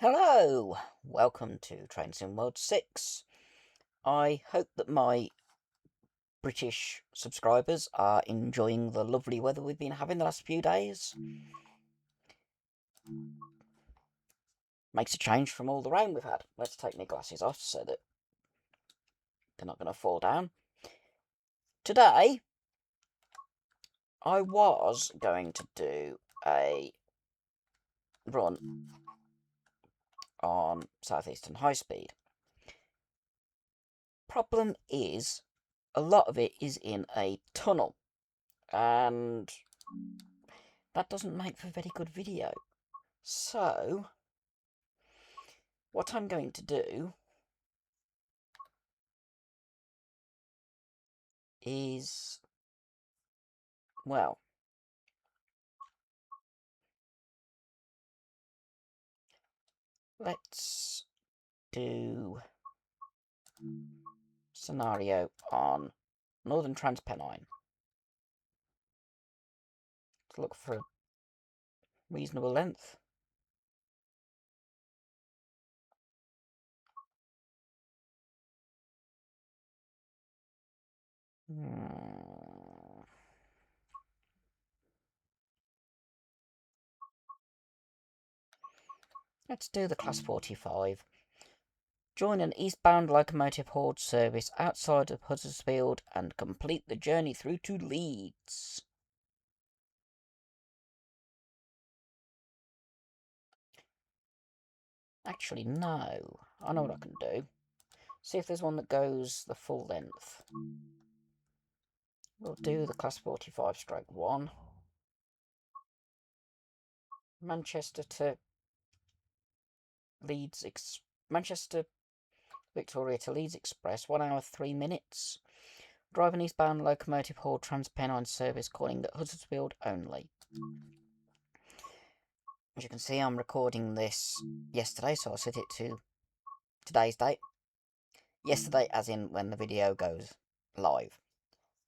Hello, welcome to Train Sim World 6. I hope that my British subscribers are enjoying the lovely weather we've been having the last few days. Makes a change from all the rain we've had. Let's take my glasses off so that they're not going to fall down. Today, I was going to do a run on South Eastern High Speed. Problem is, a lot of it is in a tunnel, and that doesn't make for a very good video. So, what I'm going to do is, well, let's do scenario on Northern Trans Pennine. Let's look for a reasonable length. Let's do the Class 45. Join an eastbound locomotive haulage service outside of Huddersfield and complete the journey through to Leeds. Actually, no. I know what I can do. See if there's one that goes the full length. We'll do the Class 45 stroke 1. Manchester to Leeds, Manchester Victoria to Leeds Express, 1 hour 3 minutes. Drive an eastbound locomotive haul Trans Pennine service calling at Huddersfield only. As you can see, I'm recording this yesterday, so I'll set it to today's date. Yesterday as in when the video goes live.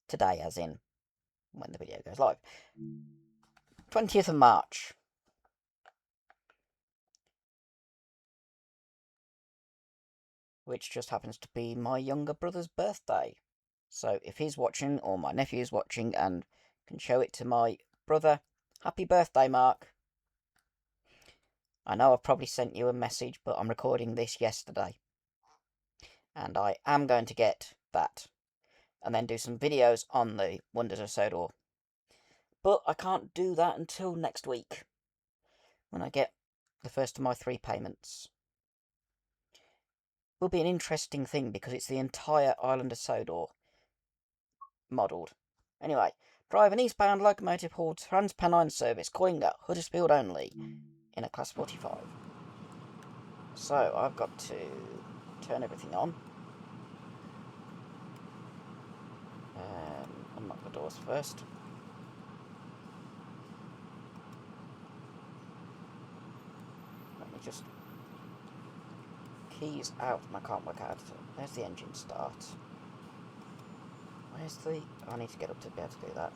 Today as in when the video goes live. 20th of March. Which just happens to be my younger brother's birthday. So if he's watching, or my nephew's watching, and can show it to my brother, happy birthday, Mark. I know I've probably sent you a message, but I'm recording this yesterday. And I am going to get that. And then do some videos on the wonders of Sodor. But I can't do that until next week. When I get the first of my 3 payments. Will be an interesting thing because it's the entire island of Sodor modelled. Anyway, drive an eastbound locomotive haul Trans Pennine service calling at Huddersfield only in a Class 45. So I've got to turn everything on. Unlock the doors first. Let me just keys out, and I can't work out. There's the engine start. Where's the... I need to get up to be able to do that.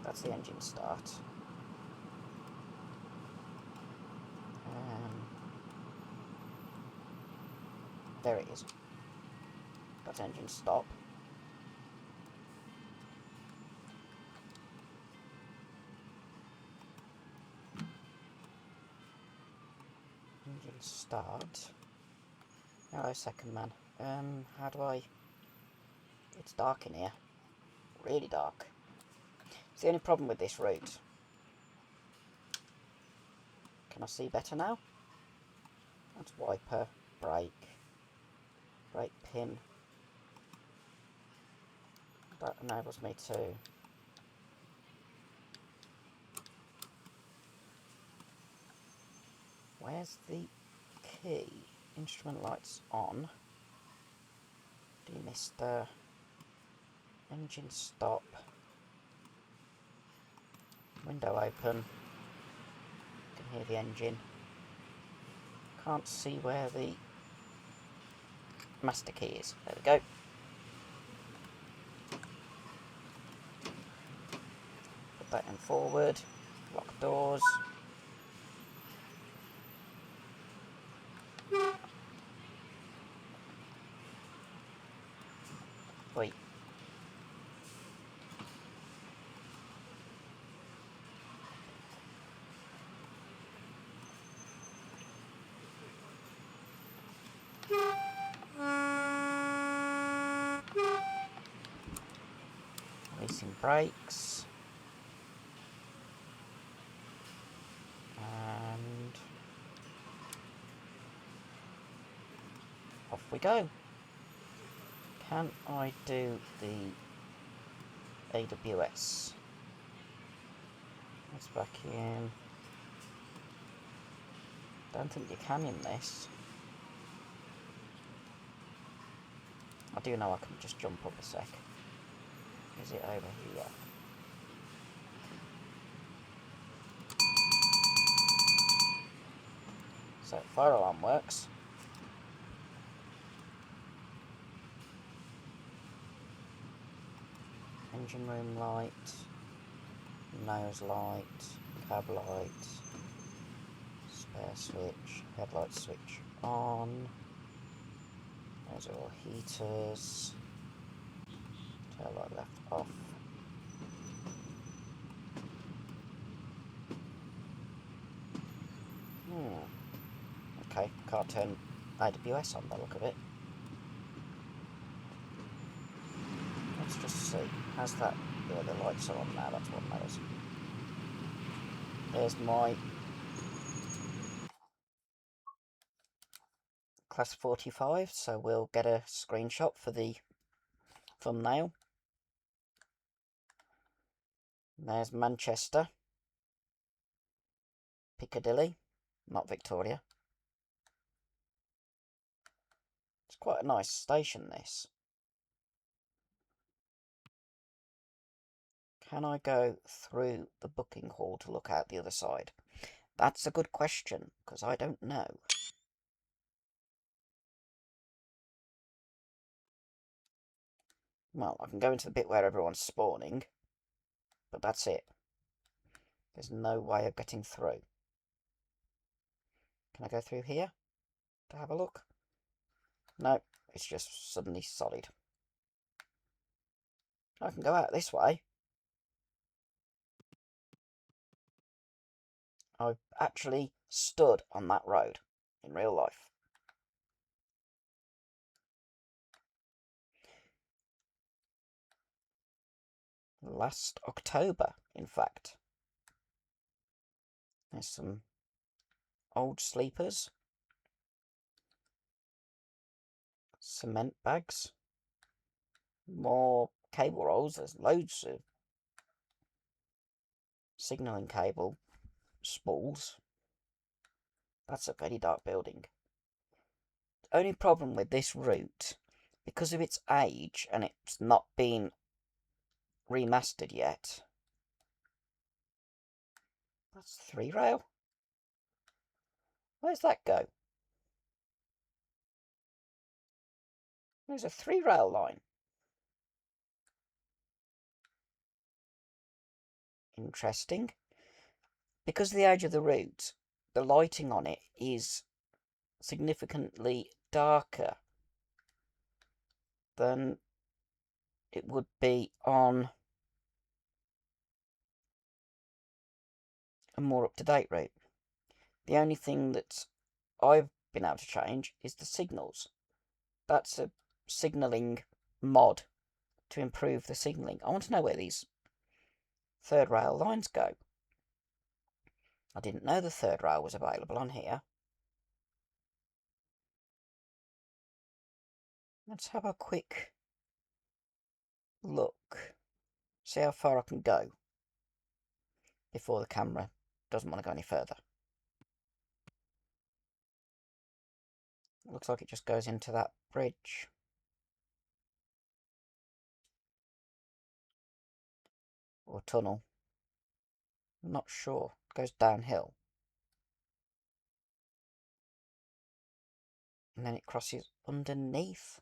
That's the engine start. There it is. That's engine stop. Engine start. Hello, second man. How do I... It's dark in here. Really dark. It's the only problem with this route. Can I see better now? That's wiper, brake, brake pin. That enables me to... Where's the key? Instrument lights on. Demister. Engine stop. Window open. Can hear the engine. Can't see where the master key is. There we go. Put that in forward. Lock doors. Oi. Releasing brakes. And off we go. Can I do the AWS? Let's back in. Don't think you can in this. I do know I can just jump up a sec. Is it over here? So, fire alarm works. Engine room light. Nose light. Cab light. Spare switch. Headlight switch on. Those are all heaters. Tail light left off. Okay, can't turn AWS on by the look of it. Let's just see. How's that? Yeah, the lights are on now, that's what matters. There's my Class 45, so we'll get a screenshot for the thumbnail. There's Manchester. Piccadilly, not Victoria. It's quite a nice station, this. Can I go through the booking hall to look out the other side? That's a good question, because I don't know. Well, I can go into the bit where everyone's spawning, but that's it. There's no way of getting through. Can I go through here to have a look? No, it's just suddenly solid. I can go out this way. I've actually stood on that road in real life. Last October, in fact. There's some old sleepers. Cement bags. More cable rolls. There's loads of signalling cable spools. That's a very dark building. The only problem with this route, because of its age and it's not been remastered yet. That's 3 rail. Where's that go? There's a 3 rail line. Interesting. Because of the age of the route, the lighting on it is significantly darker than it would be on a more up-to-date route. The only thing that I've been able to change is the signals. That's a signalling mod to improve the signalling. I want to know where these third rail lines go. I didn't know the third rail was available on here. Let's have a quick look. See how far I can go before the camera doesn't want to go any further. Looks like it just goes into that bridge. Or tunnel. I'm not sure. It goes downhill. And then it crosses underneath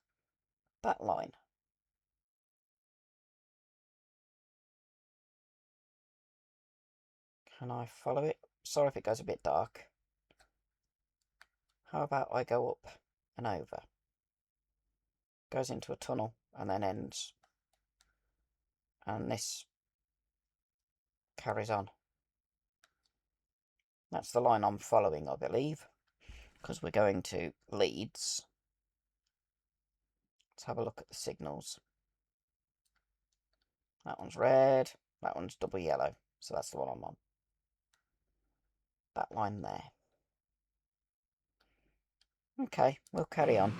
that line. Can I follow it? Sorry if it goes a bit dark. How about I go up and over? goes into a tunnel and then ends. And this carries on. That's the line I'm following, I believe, because we're going to Leeds. Let's have a look at the signals. That one's red, that one's double yellow, so that's the one I'm on. That line there. Okay, we'll carry on.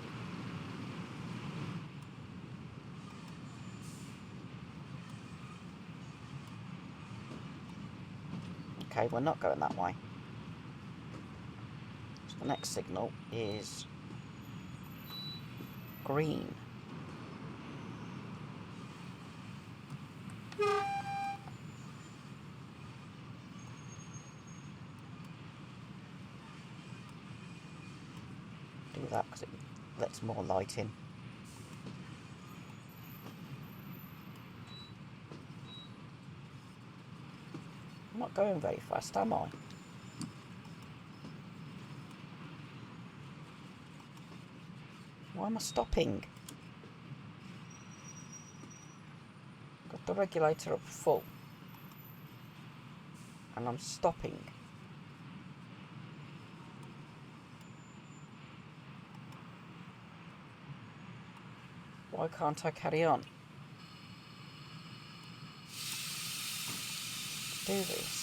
Okay, we're not going that way. So the next signal is green. Do that because it lets more light in. I'm not going very fast, am I? Why am I stopping? Got the regulator up full. And I'm stopping. Why can't I carry on? Do this.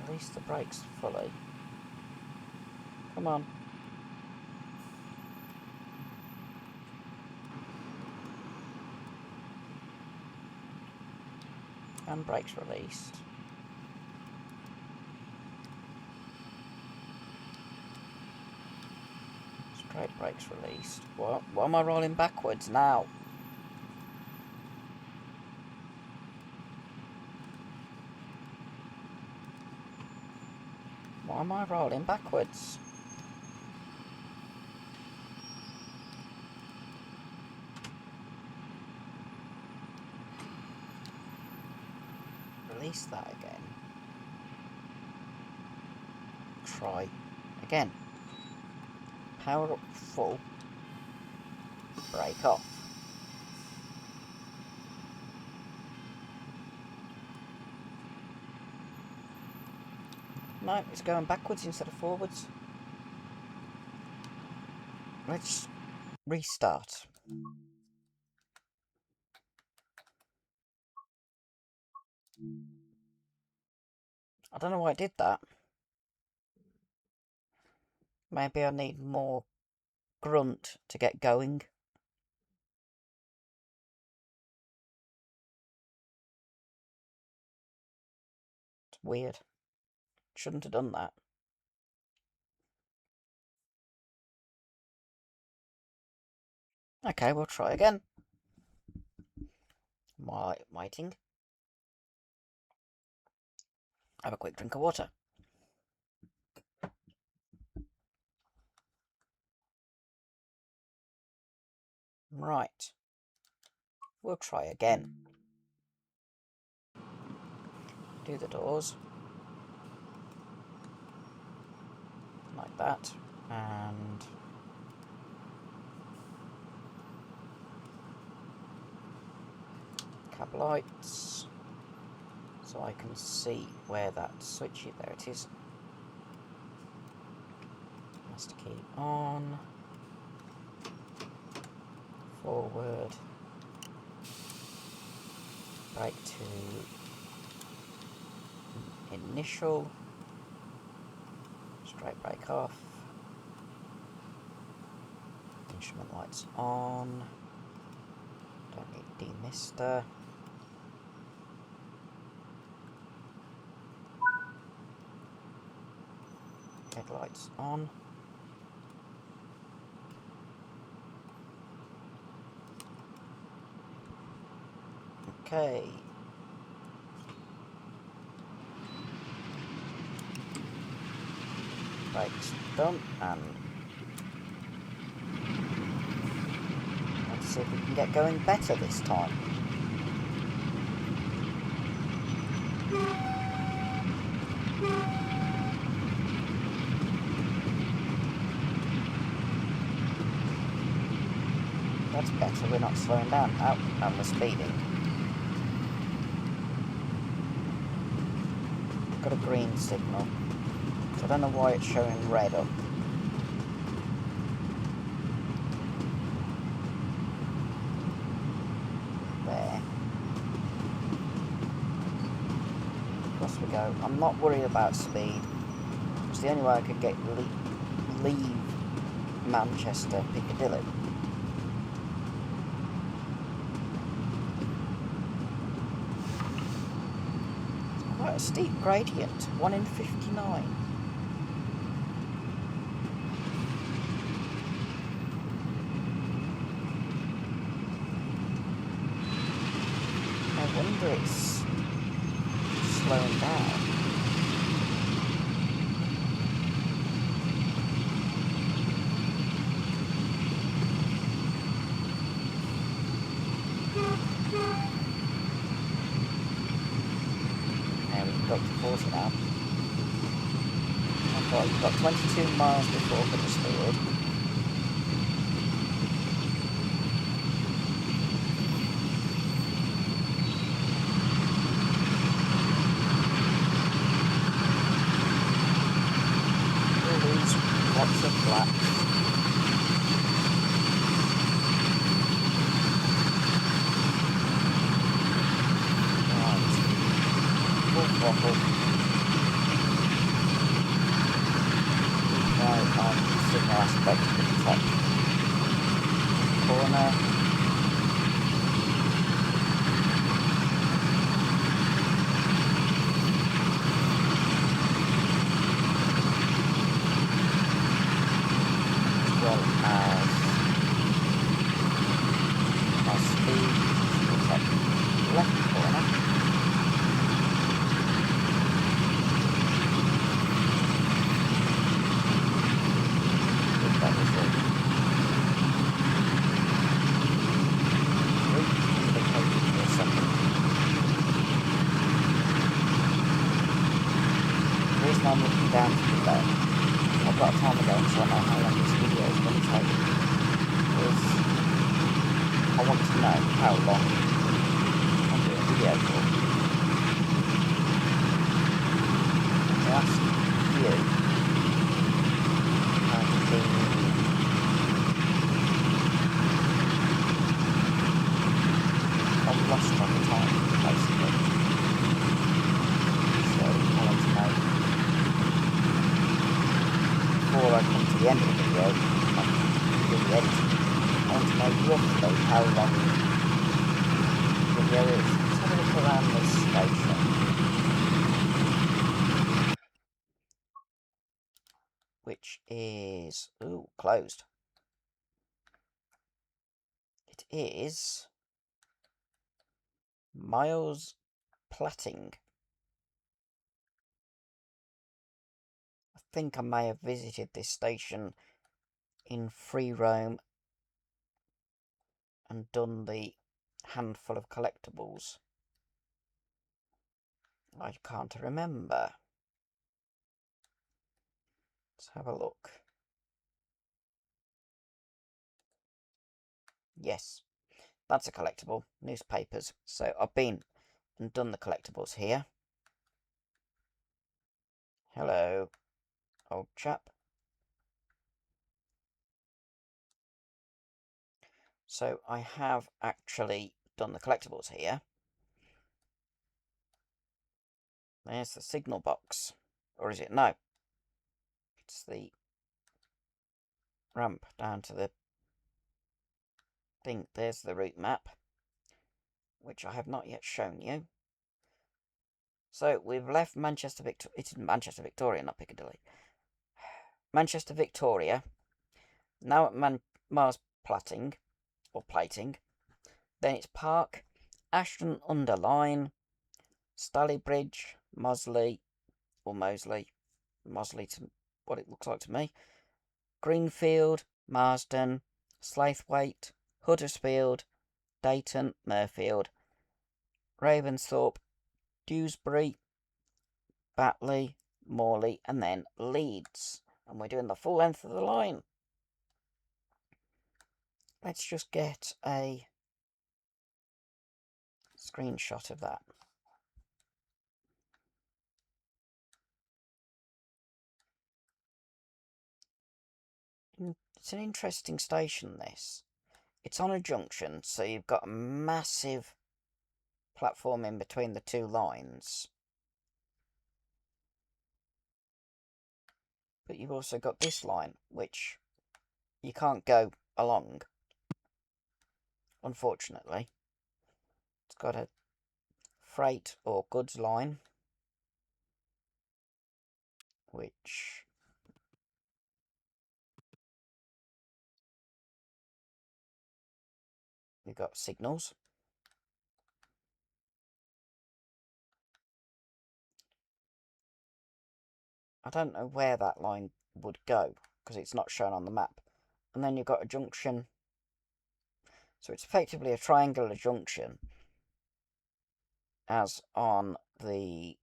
Release the brakes fully. Come on. And brakes released. Straight brakes released. What? Why am I rolling backwards now? Why am I rolling backwards? Release that again. Try again. Power up full. Brake off. No, it's going backwards instead of forwards. Let's restart. I don't know why it did that. Maybe I need more grunt to get going. It's weird. Shouldn't have done that. Okay, we'll try again. Waiting. Have a quick drink of water. Right. We'll try again. Do the doors. Like that. And cab lights. So I can see where that switch is. There it is. Master key on. Forward. Brake to initial. Straight brake off. Instrument lights on. Don't need demister. Headlights on. Okay. Brakes done, and let's see if we can get going better this time. That's better, we're not slowing down. Oh, and we're speeding. Got a green signal. So I don't know why it's showing red up. There. Across we go. I'm not worried about speed. It's the only way I could leave Manchester Piccadilly. Quite a steep gradient, 1 in 59. I wonder it's slowing down. Got to 40 now. Okay, we've got 22 miles before Huddersfield. We'll lose lots of laps. Waffle. Right on signal aspect of the top corner. As well as our speed to the top left corner. I'm looking down to the left. I've got a timer going, so I know how long this video is going to take. Because I want to know how long I'm doing a video for. To ask you I've lost track of time, basically. So I want to know, before I come to the end of the video, I want to know roughly how long the video is. Let's have a look around this station. Which is, ooh, closed. It is Miles Platting. I think I may have visited this station in free roam and done the handful of collectibles. I can't remember. Let's have a look. Yes, that's a collectible. Newspapers. So I've been and done the collectibles here. Hello, old chap. So I have actually done the collectibles here. There's the signal box. Or is it? No. It's the ramp down to the thing. There's the route map, which I have not yet shown you. So we've left Manchester Victoria. It's Manchester Victoria, not Piccadilly. Manchester Victoria. Now at Mars Platting, or Plating. Then it's Park, Ashton under Line, Stalybridge, Mosley, or Mosley to what it looks like to me. Greenfield, Marsden, Slaithwaite, Huddersfield, Dayton, Mirfield, Ravensthorpe, Dewsbury, Batley, Morley, and then Leeds. And we're doing the full length of the line. Let's just get a screenshot of that. It's an interesting station, this. It's on a junction, so you've got a massive platform in between the two lines. But you've also got this line, which you can't go along, unfortunately. It's got a freight or goods line, which you've got signals. I don't know where that line would go, because it's not shown on the map. And then you've got a junction. So it's effectively a triangular junction, as on the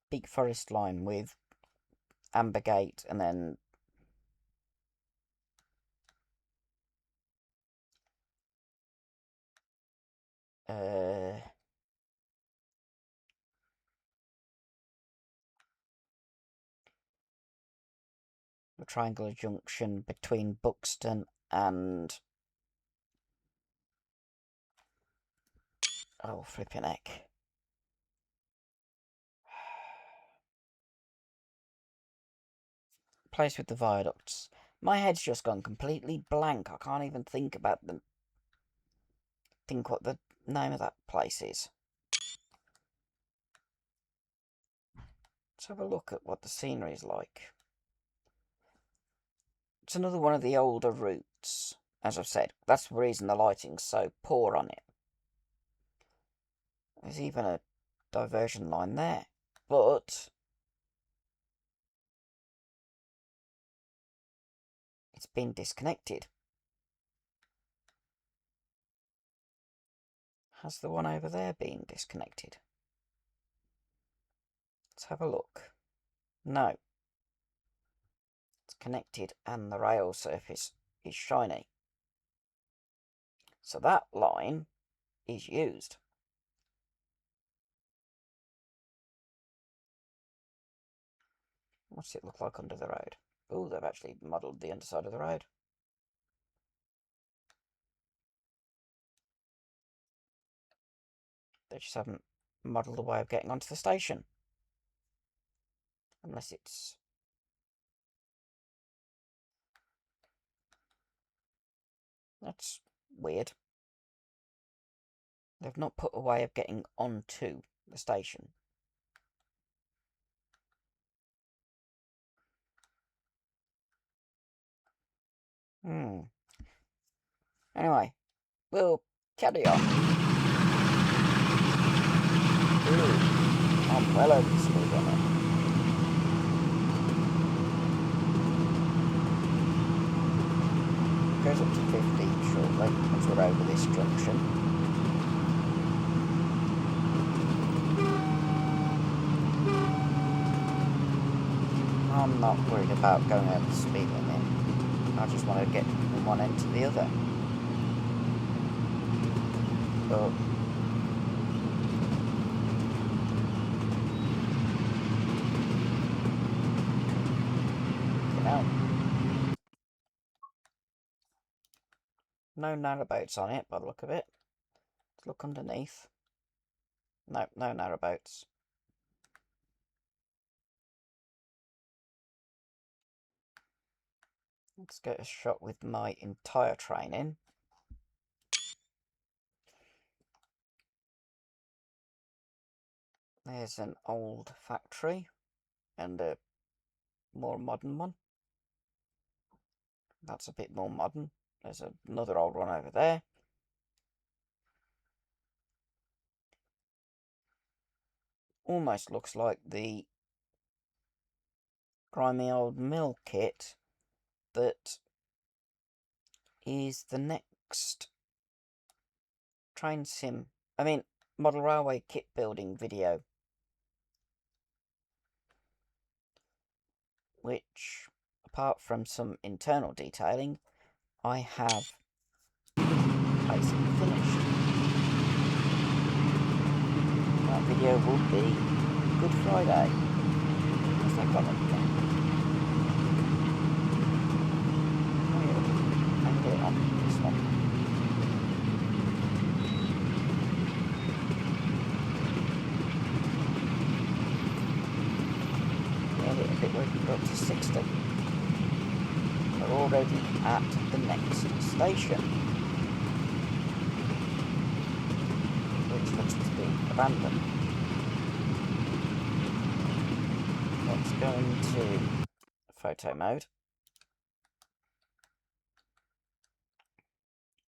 Big Forest line with Ambergate and then a triangular junction between Buxton and oh flipping heck. Place with the viaducts. My head's just gone completely blank. I can't even think about them. Think what the name of that place is. Let's have a look at what the scenery is like. It's another one of the older routes, as I've said. That's the reason the lighting's so poor on it. There's even a diversion line there. But it's been disconnected. Has the one over there been disconnected? Let's have a look. No. It's connected and the rail surface is shiny. So that line is used. What's it look like under the road? Oh, they've actually modelled the underside of the road. They just haven't modelled a way of getting onto the station. Unless it's... That's weird. They've not put a way of getting onto the station. Anyway, we'll carry on. Ooh, I'm well over the speed limit. Goes up to 50 shortly once we're over this junction. I'm not worried about going over the speed limit. I just want to get from one end to the other. But you know, no narrowboats on it by the look of it. Let's look underneath. No, no narrowboats. Let's get a shot with my entire train in. There's an old factory and a more modern one. That's a bit more modern. There's another old one over there. Almost looks like the grimy old mill kit that is the next model railway kit building video, which, apart from some internal detailing, I have basically finished. That video will be Good Friday, as they call it again. I can get it on this one. A bit where we can go up to 60. We're already at the next station, which looks to be abandoned. Let's go into photo mode.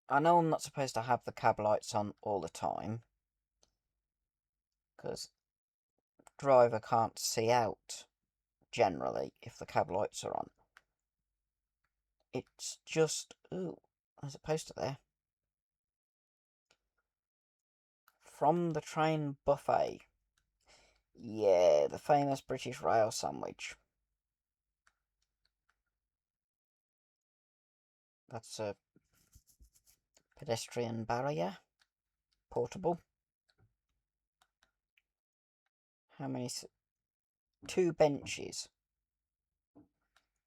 I know I'm not supposed to have the cab lights on all the time, because driver can't see out generally if the cab lights are on. It's just, ooh, there's a poster there. From the train buffet. Yeah, the famous British rail sandwich. That's a pedestrian barrier. Portable. How many? 2 benches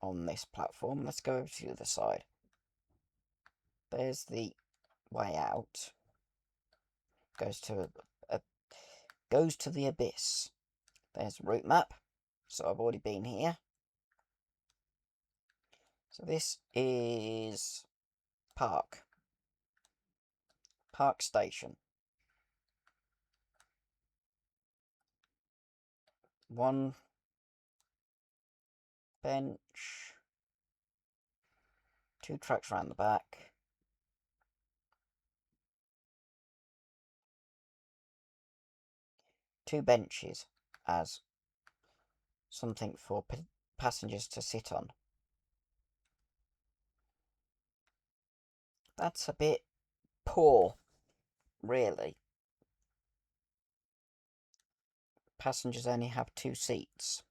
on this platform. Let's go over to the other side. There's the way out. Goes to the abyss. There's the route map. So I've already been here. So this is Park Station. 1 bench. 2 tracks around the back. 2 benches as something for passengers to sit on. That's a bit poor, really. Passengers only have 2 seats.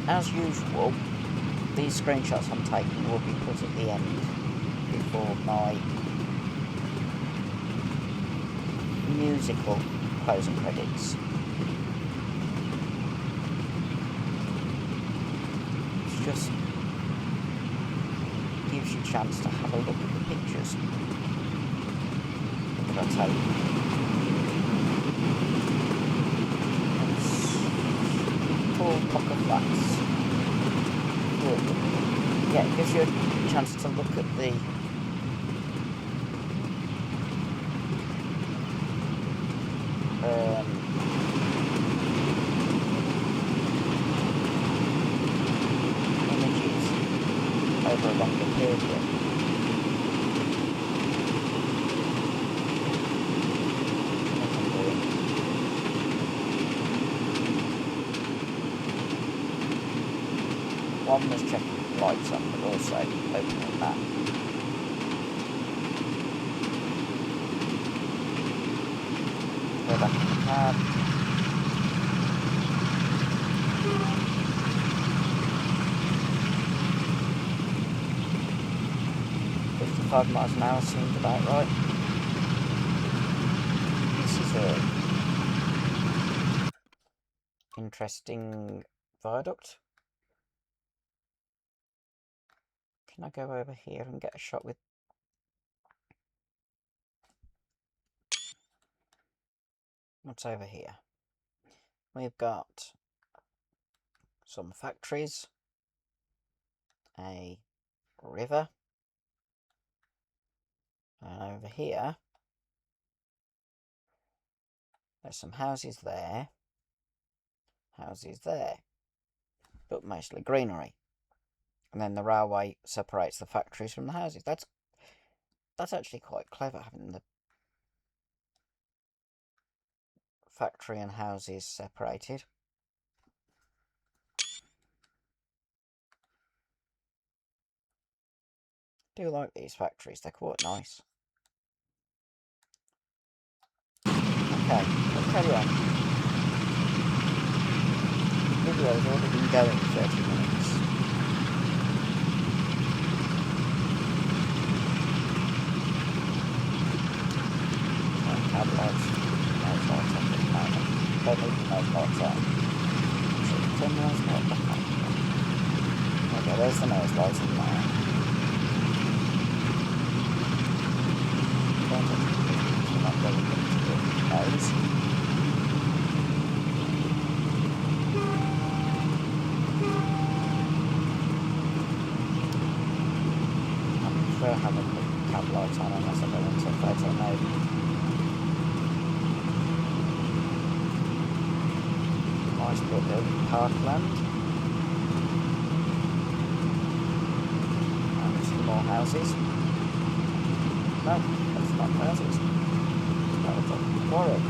As usual, these screenshots I'm taking will be put at the end before my musical closing credits. It just gives you a chance to have a look at the pictures. What did I tell you? It's tall block of flats. Yeah, it gives you a chance to look at the images over a longer period. One was checking the lights on, but also opening that. Go back to the cab. £55 miles an hour seemed about right. This is a interesting viaduct. Can I go over here and get a shot with... What's over here? We've got some factories, a river, and over here there's some houses there, but mostly greenery. And then the railway separates the factories from the houses. That's actually quite clever, having the factory and houses separated. Do like these factories, they're quite nice. Okay, let's carry on. The video's already been going 30 minutes. Timetable lights. Those lights on at the moment. Don't leave those lights on. So turn those lights back on. Okay, there's the nose lights in there. Don't touch the pictures, we're not going into the nose. I prefer having the cab lights on unless I go into photo mode. Nice bit of parkland. And some more houses. No, that's not houses. That's a quarry.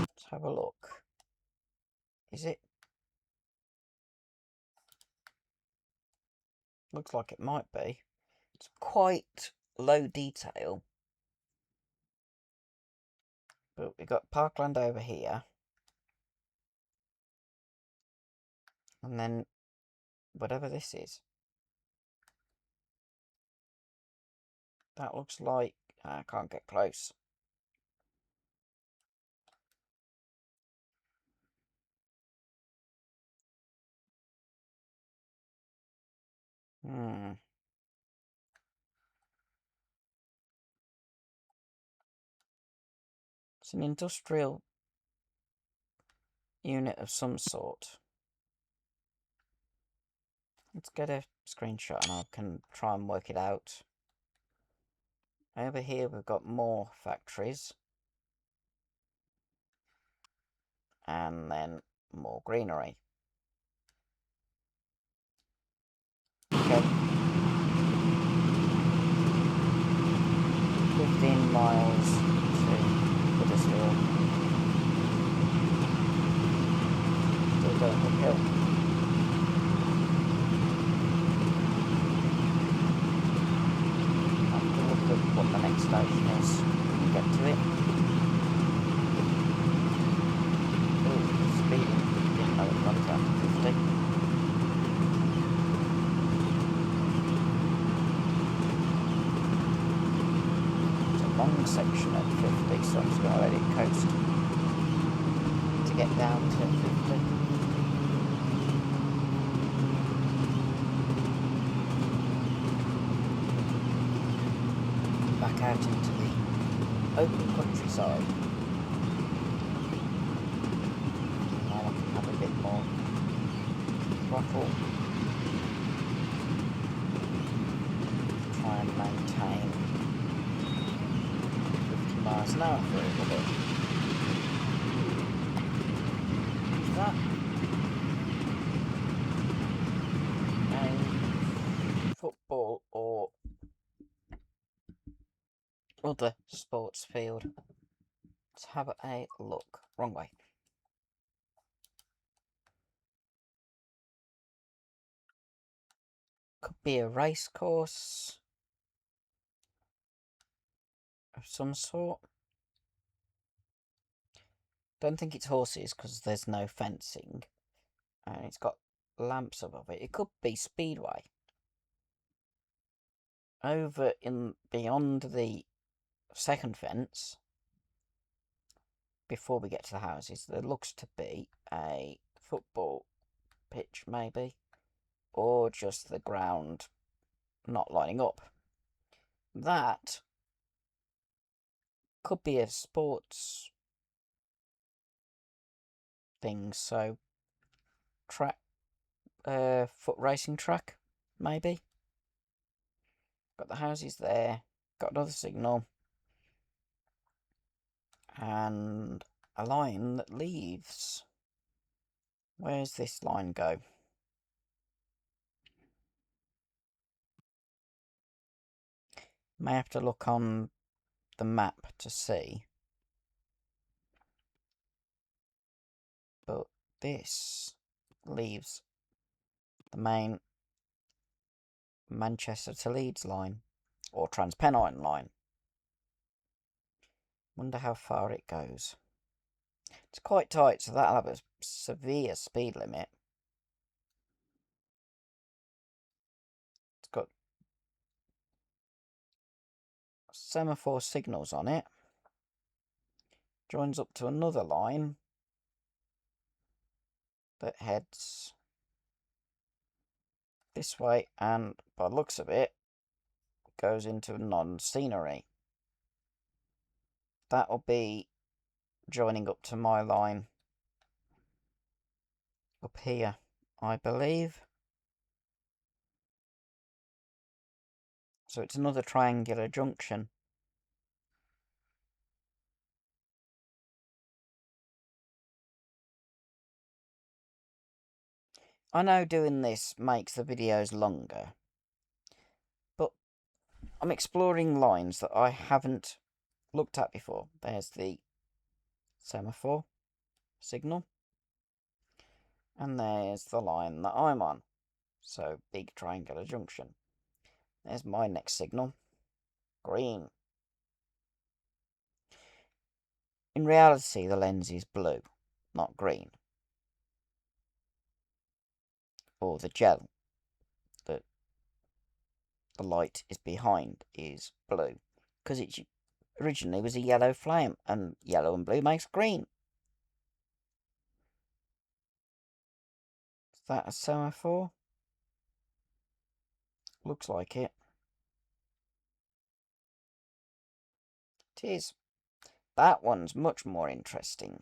Let's have a look. Is it? Looks like it might be. It's quite low detail. But we've got parkland over here. And then whatever this is. That looks like... I can't get close. It's an industrial unit of some sort. Let's get a screenshot and I can try and work it out. Over here we've got more factories. And then more greenery. Okay. 15 miles to Huddersfield. Still going uphill. I have to look at what the next station is when we get to it. Ooh, speeding. Didn't know it got it after 50. Long section at 50, so I'm just going to let it coast to get down to 50. Back out into the open countryside. Now I can have a bit more throttle. Try and maintain miles an hour for a little bit. Is that a football or other sports field? Let's have a look. Wrong way. Could be a race course of some sort. Don't think it's horses because there's no fencing and it's got lamps above it. It could be speedway. Over in beyond the second fence, before we get to the houses, there looks to be a football pitch maybe, or just the ground not lining up. That could be a sports thing, so track, foot racing track, maybe. Got the houses there, got another signal, and a line that leaves. Where's this line go? May have to look on the map to see. But this leaves the main Manchester to Leeds line, or Trans Pennine line. Wonder how far it goes. It's quite tight, so that'll have a severe speed limit. It's got semaphore signals on it. Joins up to another line that heads this way, and by the looks of it, goes into non-scenery. That'll be joining up to my line up here, I believe. So it's another triangular junction. I know doing this makes the videos longer, but I'm exploring lines that I haven't looked at before. There's the semaphore signal, and there's the line that I'm on. So, big triangular junction. There's my next signal. Green. In reality, the lens is blue, not green. Or the gel that the light is behind is blue. Because it originally was a yellow flame, and yellow and blue makes green. Is that a semaphore? Looks like it. It is. That one's much more interesting.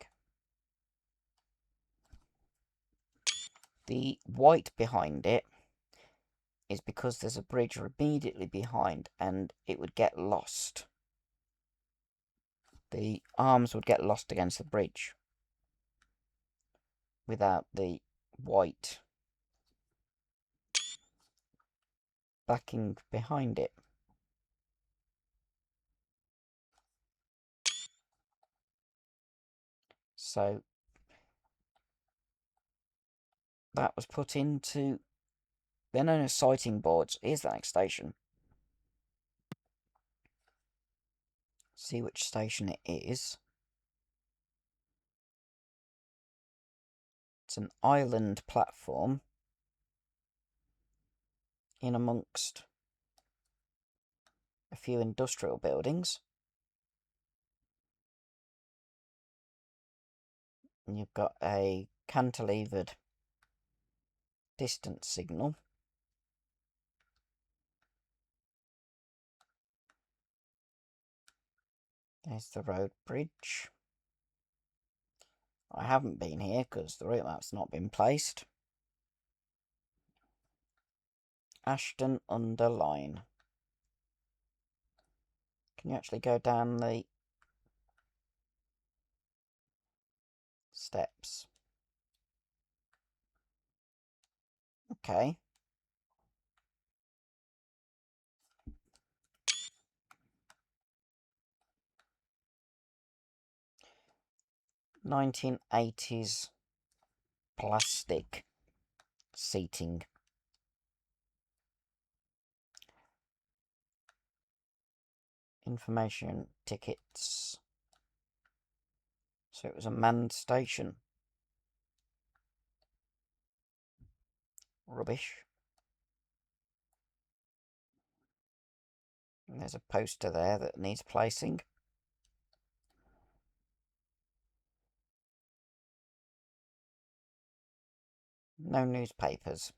The white behind it is because there's a bridge immediately behind, and it would get lost. The arms would get lost against the bridge without the white backing behind it. So that was put into, they're known as sighting boards. Here's the next station. See which station it is. It's an island platform in amongst a few industrial buildings. And you've got a cantilevered distance signal. There's the road bridge. I haven't been here because the route map's not been placed. Ashton under line. Can you actually go down the steps? Okay. (1980s) plastic seating. Information tickets. So it was a manned station. Rubbish. And there's a poster there that needs placing. No newspapers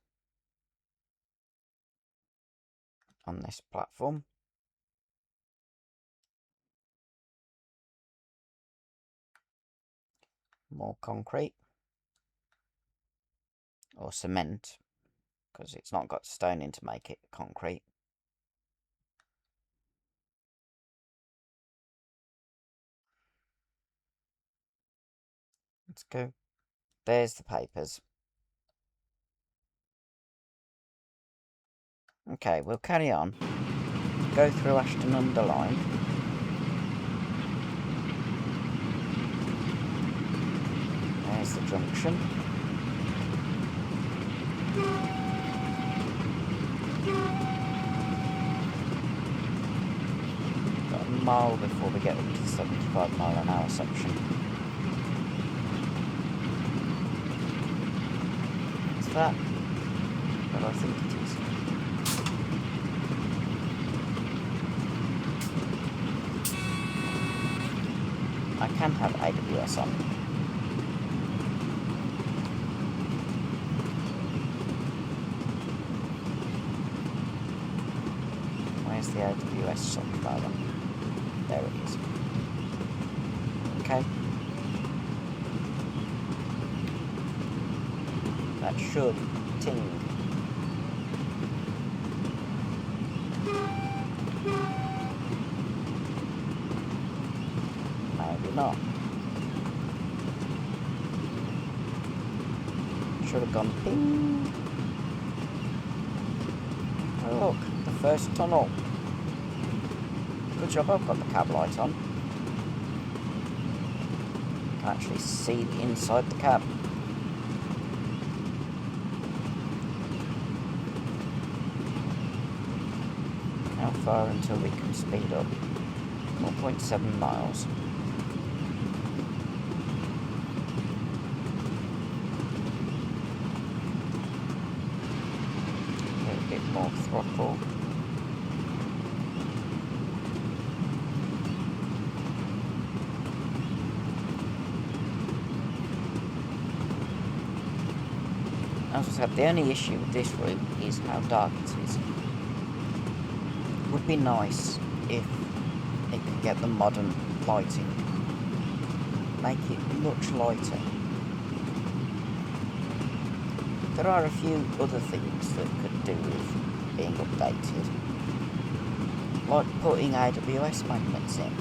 on this platform. More concrete. Or cement, because it's not got stone in to make it concrete. Let's go. There's the papers. Okay, we'll carry on. Go through Ashton under line. There's the junction. mile before we get up to the 75 mph section. Is that what I think it is? I can have AWS on. Where's the AWS software one? There it is. Okay. That should ting. Maybe not. Should have gone ping. Oh look, the first tunnel. Good job I've got the cab light on. I can actually see inside the cab. How far until we can speed up? 1.7 miles. A little bit more throttle. As I said, the only issue with this route is how dark it is. It would be nice if it could get the modern lighting. Make it much lighter. There are a few other things that could do with being updated. Like putting AWS magnets in.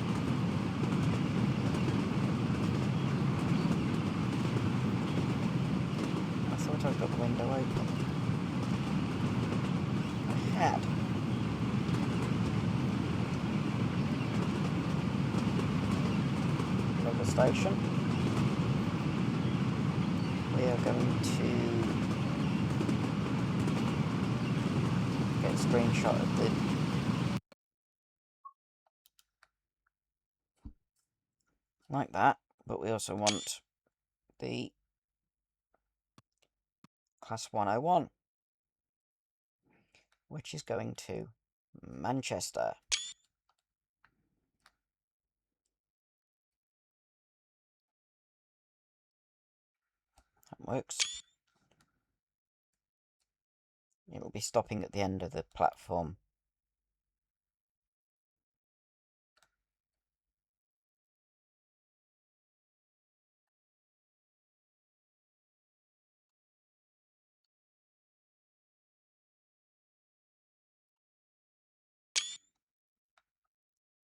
I've got the window open. I had. Another station. We are going to get a screenshot of the like that, but we also want the Class 101, which is going to Manchester. That works. It'll be stopping at the end of the platform.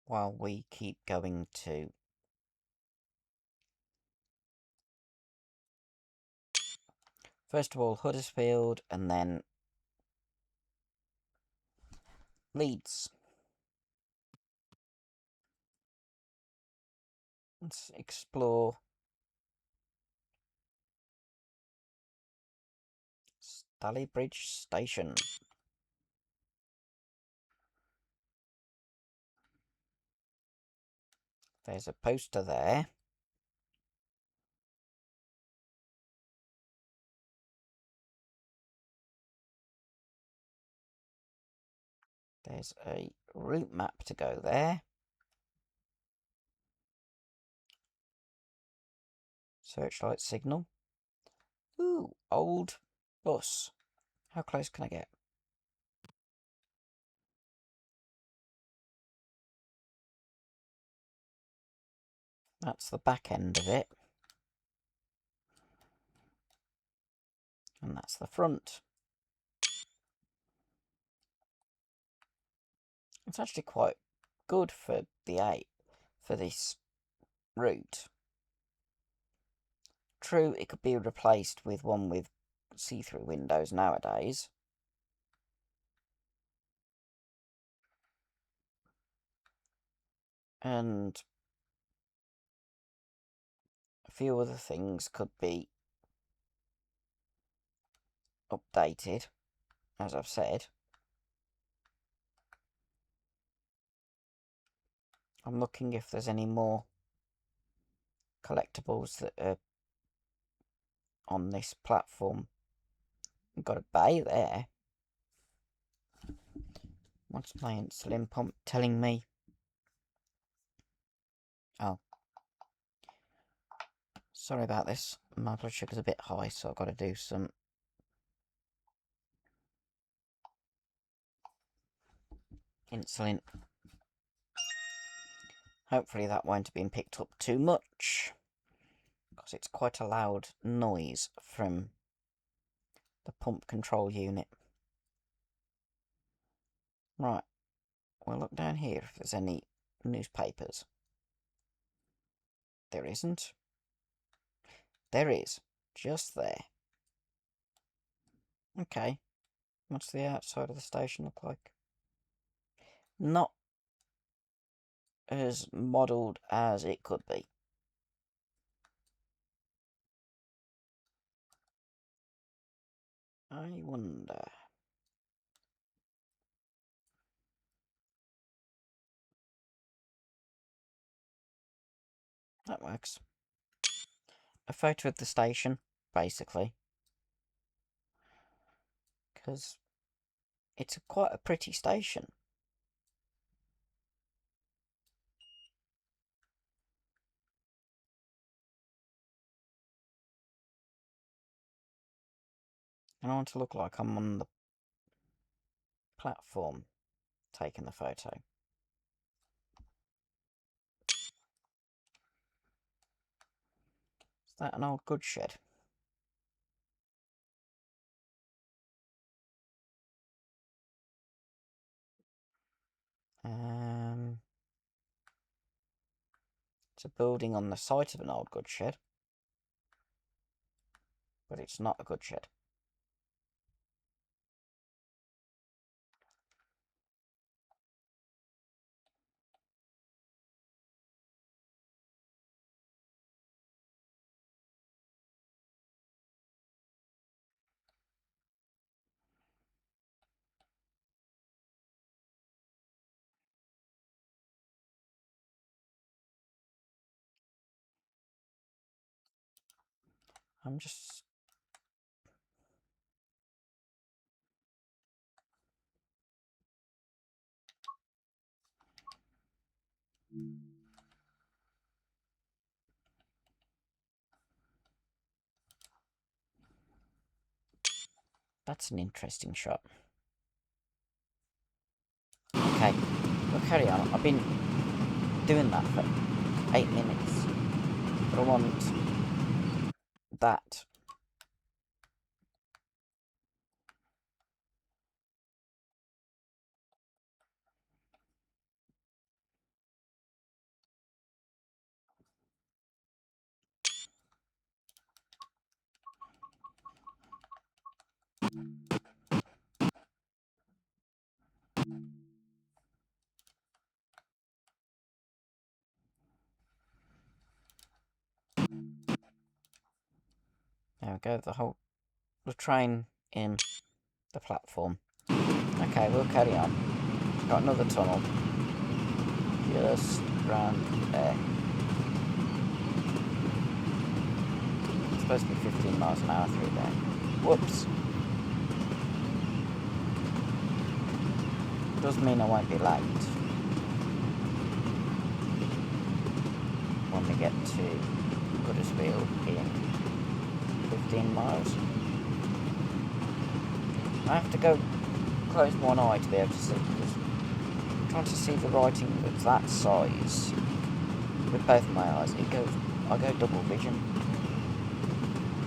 While we keep going to first of all Huddersfield and then Leeds. Let's explore Stalybridge Station. There's a poster there. There's a route map to go there. Searchlight signal. Ooh, old bus. How close can I get? That's the back end of it. And that's the front. It's actually quite good for the 8 for this route. True, it could be replaced with one with see-through windows nowadays. And a few other things could be updated, as I've said. I'm looking if there's any more collectibles that are on this platform. We've got a bay there. What's my insulin pump telling me? Oh. Sorry about this. My blood sugar's a bit high, so I've got to do some insulin. Hopefully that won't have been picked up too much, because it's quite a loud noise from the pump control unit. Right, we'll look down here if there's any newspapers. There isn't. There is, just there. Okay, what's the outside of the station look like? Not as modelled as it could be. I wonder. That works. A photo of the station, basically. Because it's quite a pretty station. And I want to look like I'm on the platform taking the photo. Is that an old goods shed? It's a building on the site of an old goods shed, but it's not a goods shed. I'm just... That's an interesting shot. Okay, we'll carry on. I've been doing that for 8 minutes. But I want that. There we go, the train in the platform. Okay, we'll carry on. Got another tunnel. Just round there. It's supposed to be 15 miles an hour through there. Whoops. Does mean I won't be late when we get to Huddersfield in 15 miles. I have to go close one eye to be able to see, because I'm trying to see the writing of that size with both my eyes. I go double vision,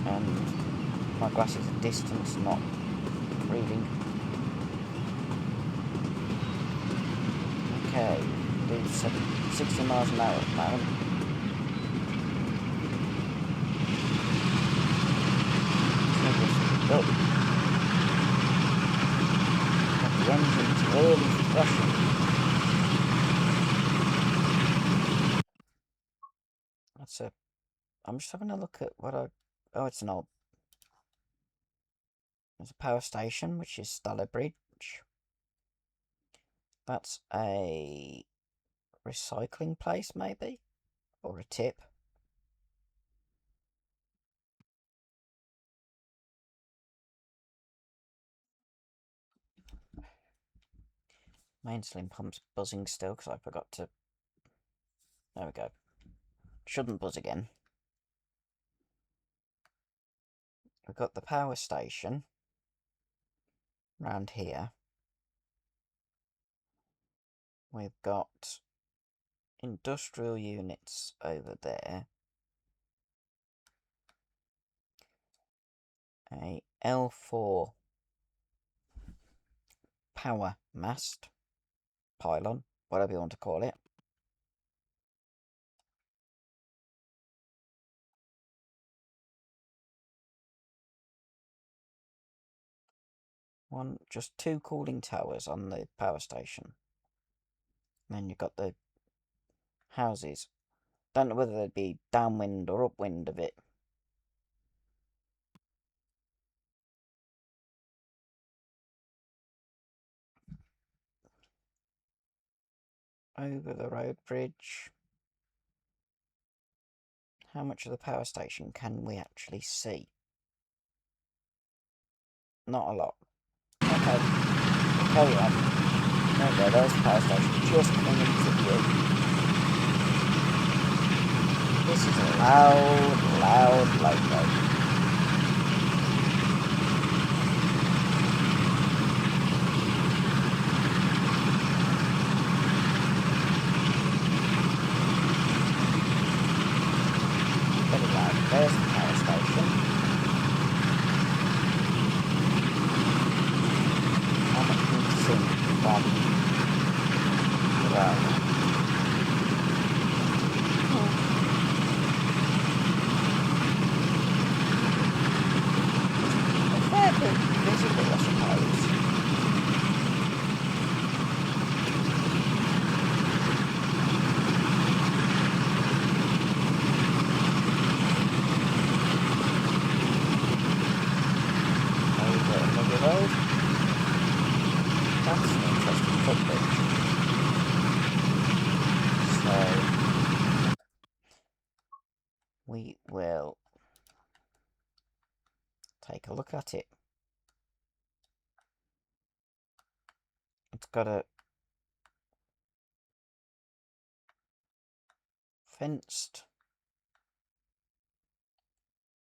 and my glasses are distance, not reading. Okay, do 60 miles an hour at the moment. Oh. The engine's really rushing. I'm just having a look at what oh, it's an old... There's a power station, which is Bridge. That's a recycling place, maybe? Or a tip? Main slim pump's buzzing still because I forgot to... There we go. Shouldn't buzz again. We've got the power station around here. We've got industrial units over there. A L4 power mast, pylon, whatever you want to call it. Just 2 cooling towers on the power station. And then you've got the houses. Don't know whether they'd be downwind or upwind of it. Over the road bridge. How much of the power station can we actually see? Not a lot. Okay, carry on. There we go, there's the power station just coming into view. This is a loud logo. There's the power station. How much can you see from the road? A fair bit visible, I suppose. We will take a look at it. It's got a fenced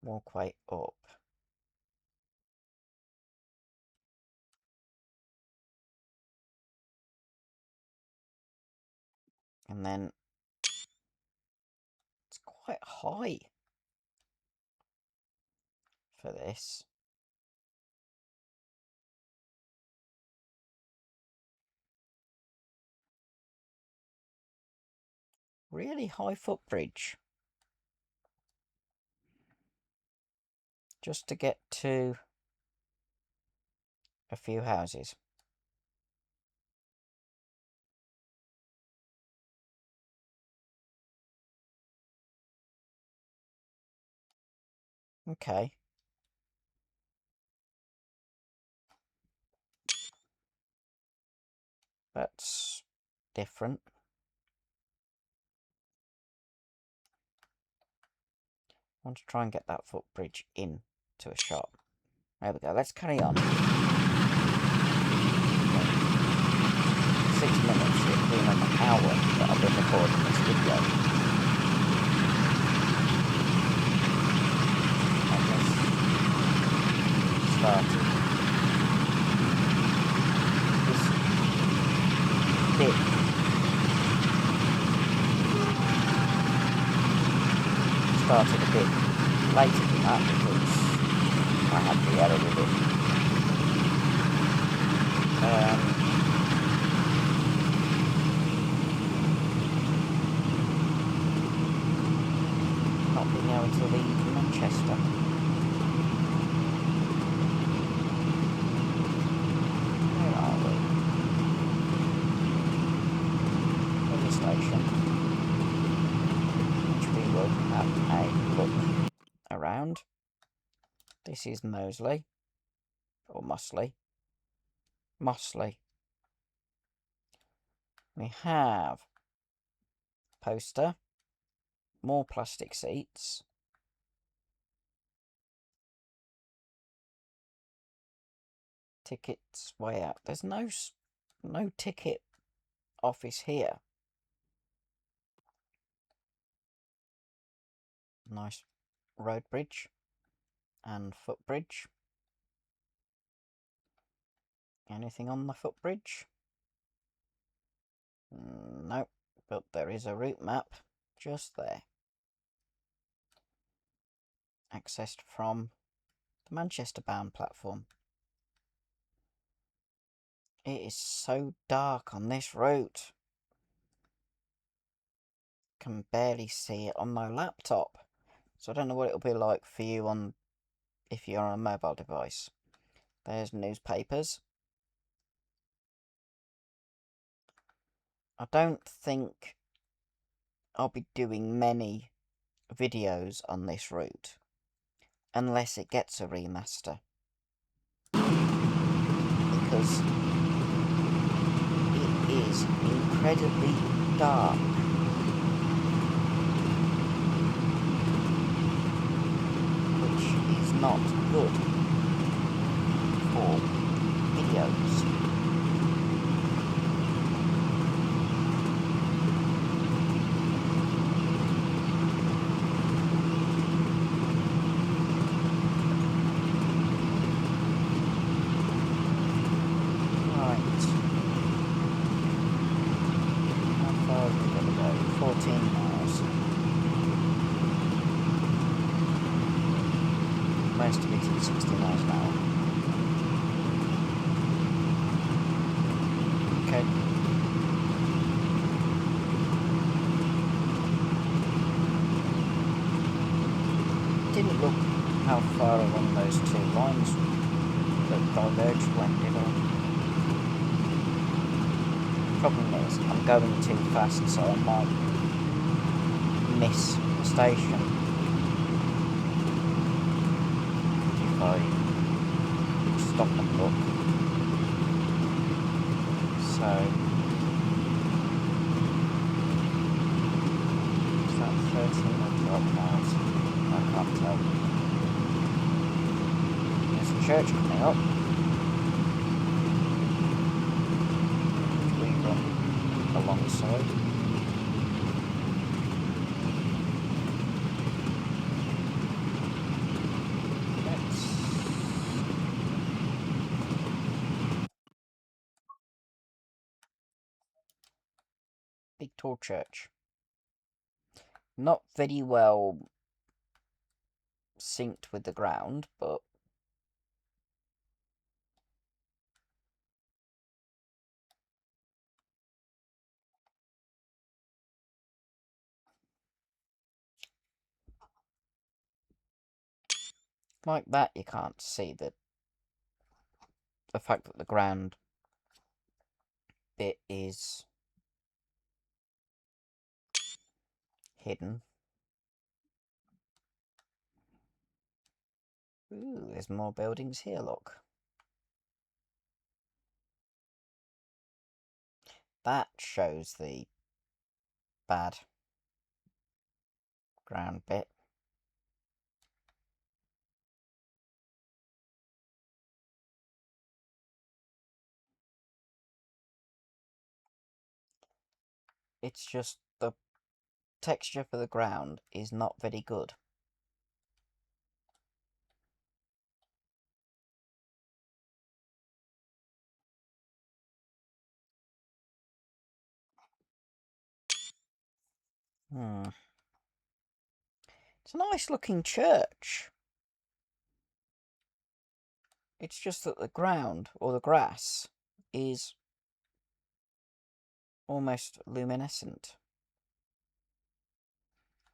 walkway up. And then it's quite high for this. Really high footbridge. Just to get to a few houses. Okay. That's different. I want to try and get that footbridge in to a shop. There we go. Let's carry on. 6 minutes. It's been an hour that I've been recording this video. And this started. This bit started a bit later than that because I had the error with it. Not being able to leave Manchester. Where are we? In the station. Which we will have a look around. This is Mosley. Or Mossley. Mossley. We have poster, more plastic seats, tickets way out. There's no ticket office here. Nice road bridge and footbridge. Anything on the footbridge? No, but there is a route map just there. Accessed from the Manchester-bound platform. It is so dark on this route. Can barely see it on my laptop. So I don't know what it'll be like for you on if you're on a mobile device. There's newspapers. I don't think I'll be doing many videos on this route unless it gets a remaster, because it is incredibly dark. Which is not good for videos. Most of it is 60 miles an hour. Okay. Didn't look how far along those two lines that diverged went, did I? Problem is, I'm going too fast, so I might miss the station. I stop and look. So is that 13 or 12 miles? I can't tell. There's a church coming up, which we run alongside. Big tall church. Not very well synced with the ground, but like that you can't see the fact that the ground bit is hidden. Ooh, there's more buildings here, look. That shows the bad ground bit. It's just the texture for the ground is not very good. It's a nice looking church. It's just that the ground, or the grass, is almost luminescent.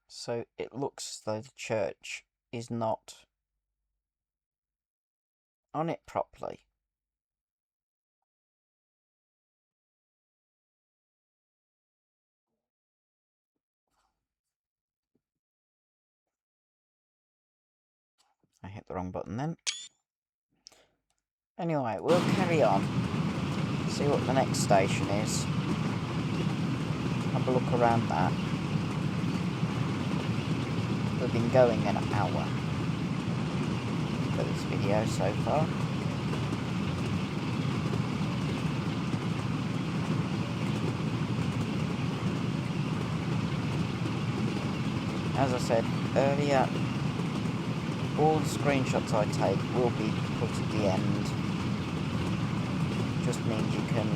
So it looks as though the church is not on it properly. I hit the wrong button then. Anyway, we'll carry on. See what the next station is. Have a look around that. We've been going an hour for this video so far. As I said earlier, all the screenshots I take will be put at the end. Just means you can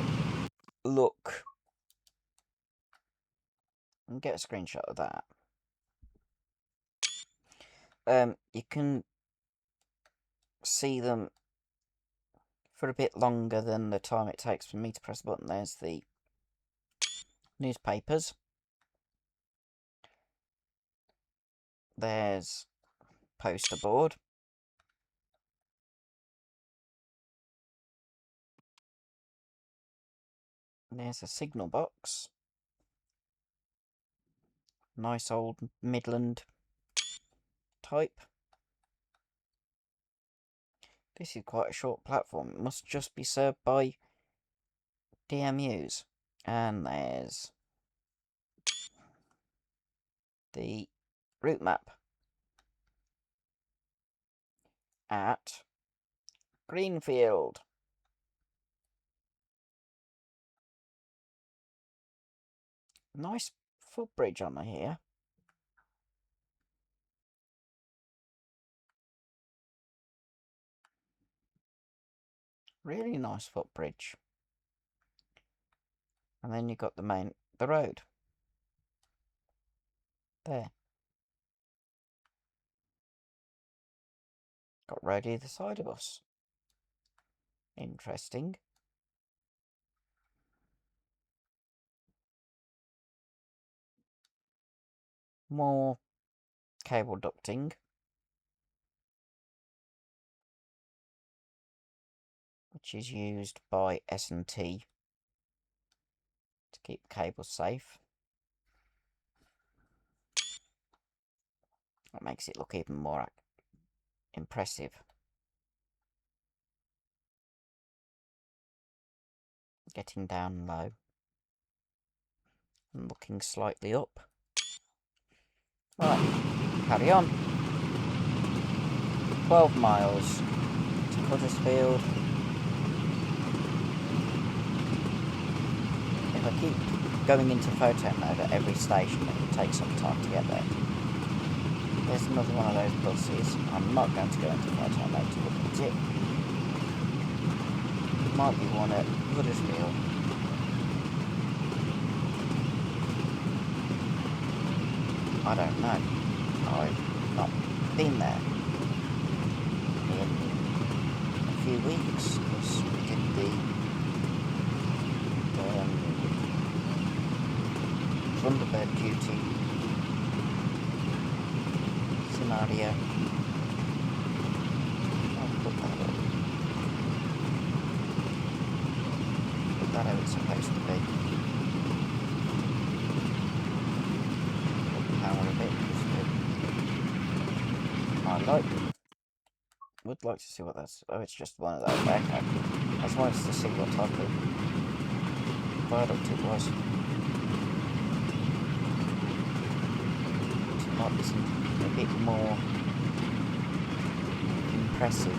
look and get a screenshot of that. You can see them for a bit longer than the time it takes for me to press the button. There's the newspapers. There's poster board. There's a signal box. Nice old Midland type. This is quite a short platform. It must just be served by DMUs. And there's the route map at Greenfield. Nice footbridge on here. Really nice footbridge. And then you've got the road. There. Got road either side of us. Interesting. More cable ducting. Which is used by S&T to keep cables safe. That makes it look even more impressive. Getting down low. And looking slightly up. Right, carry on. 12 miles to Huddersfield. If I keep going into photo mode at every station, it will take some time to get there. There's another one of those buses. I'm not going to go into photo mode to look at it. Might be one at Huddersfield. I don't know. I've not been there in a few weeks because we did the Thunderbird duty scenario. I'll put that up. Put that how it's supposed to be. Would like to see what that's. Oh, it's just one of those. Okay. I just wanted to see what type of product it was. It might be something a bit more impressive.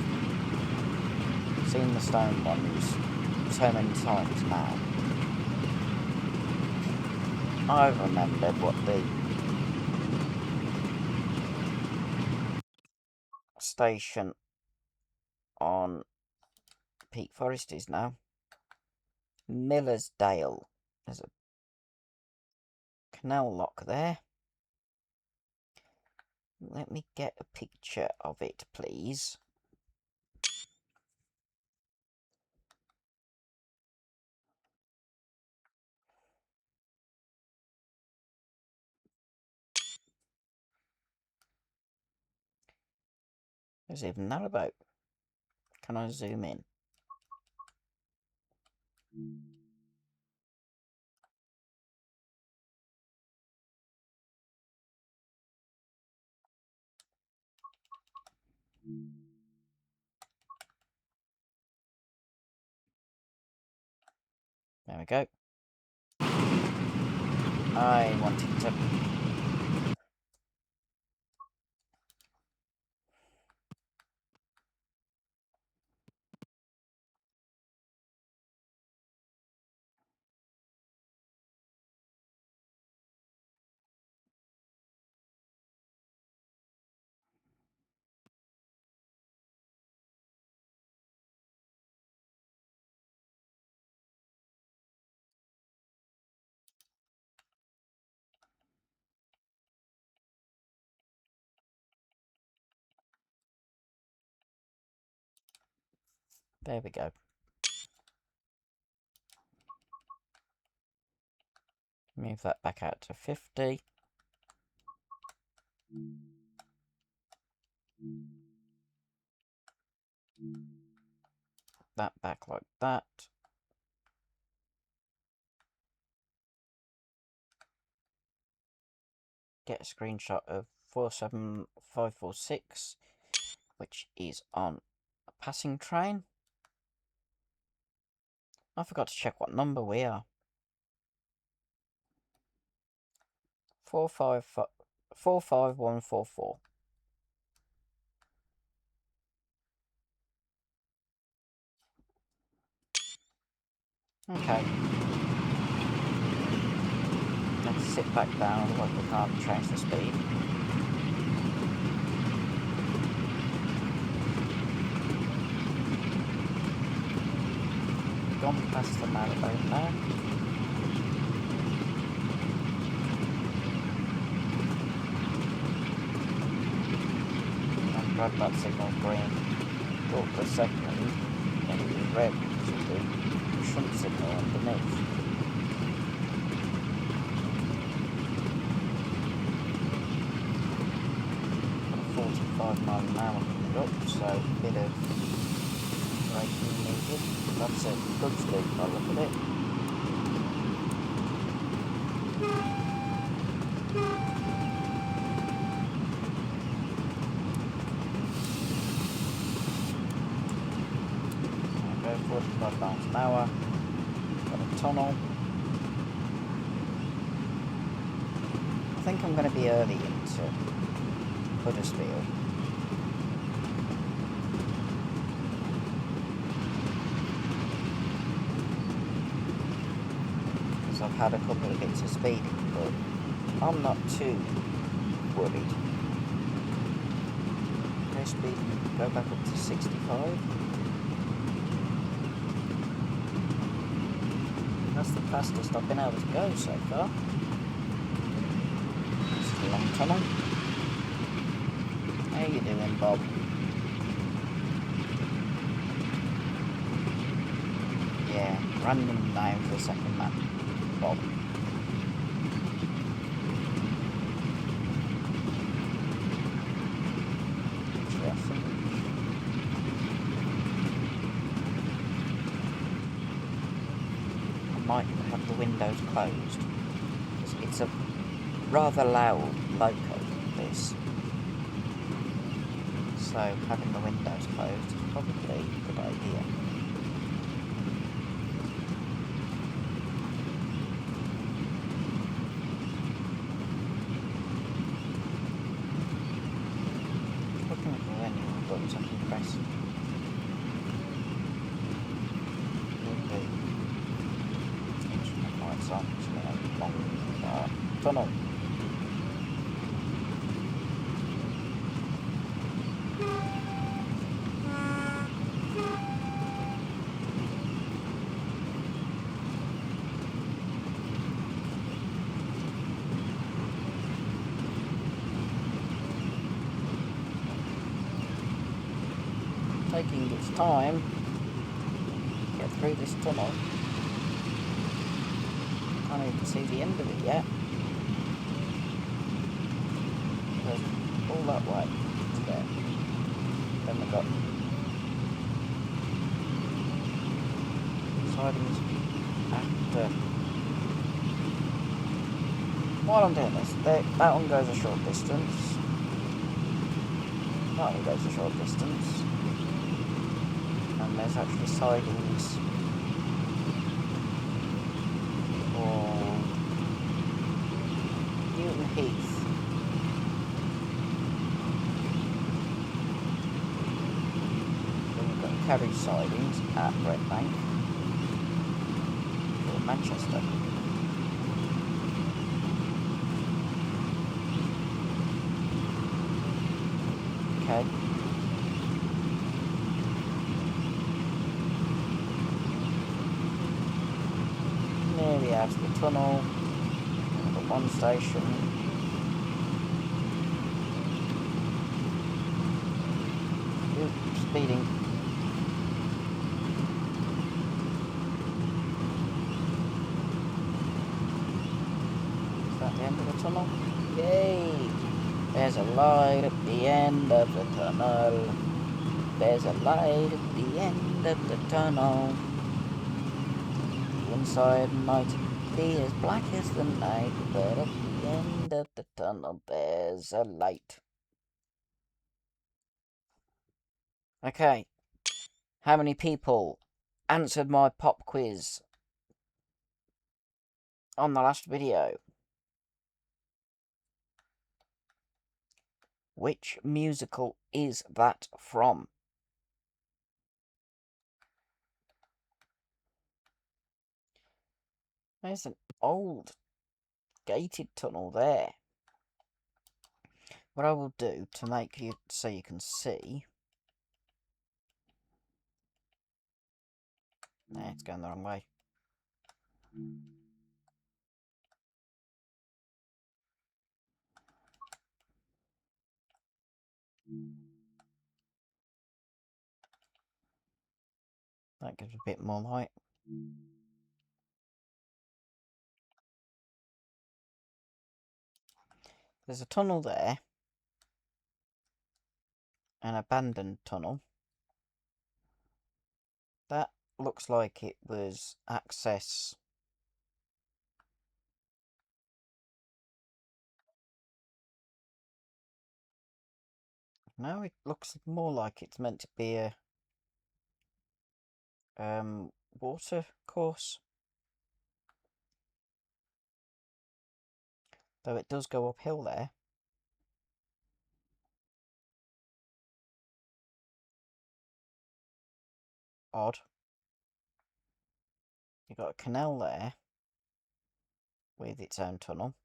Seen the stone ones so many times now. I remembered what the station on Peak Forest is now. Millersdale. There's a canal lock there. Let me get a picture of it, please. There's even that about. Can I zoom in? There we go. I wanted to There we go. Move that back out to 50. That back like that. Get a screenshot of 47546, which is on a passing train. I forgot to check what number we are. 45144. Okay. Let's sit back down, otherwise we can't change the speed. Gone past the marrow now. And grab that signal green. Go for a second, and it was red, which is the shunt signal underneath. Got a 45 mile an hour coming up, so a bit of braking needed. That's a good speed if I look at it. I'll go 45 miles an hour. Got a tunnel. I think I'm going to be early into Huddersfield. I've had a couple of bits of speeding, but I'm not too worried. Okay, speed go back up to 65. That's the fastest I've been able to go so far. This is a long tunnel. How you doing, Bob? Yeah, random name for the second map. Bob. Actually, I think I might have the windows closed. It's a rather loud loco, this. So having the windows closed is probably a good idea. Buttons I can press. The instrument lights on, so we have a long tunnel. Taking its time to get through this tunnel. Can't even see the end of it yet. Goes all that way to there. Then we've got sidings after. While I'm doing this, that one goes a short distance. That one goes a short distance. And there's actually sidings called Newton Heath. Then we've got carriage sidings at Redbank or Manchester. Okay. Nearly out of the tunnel. We've got one station. Ooh, speeding. tunnel. Yay! There's a light at the end of the tunnel. There's a light at the end of the tunnel. The inside might be as black as the night, but at the end of the tunnel there's a light. Okay. How many people answered my pop quiz on the last video? Which musical is that from? There's an old gated tunnel there. What I will do to make you so you can see. Nah, it's going the wrong way. That gives a bit more light. There's a tunnel there. An abandoned tunnel. That looks like it was access. No, it looks more like it's meant to be a water course. Though it does go uphill there. Odd. You've got a canal there with its own tunnel.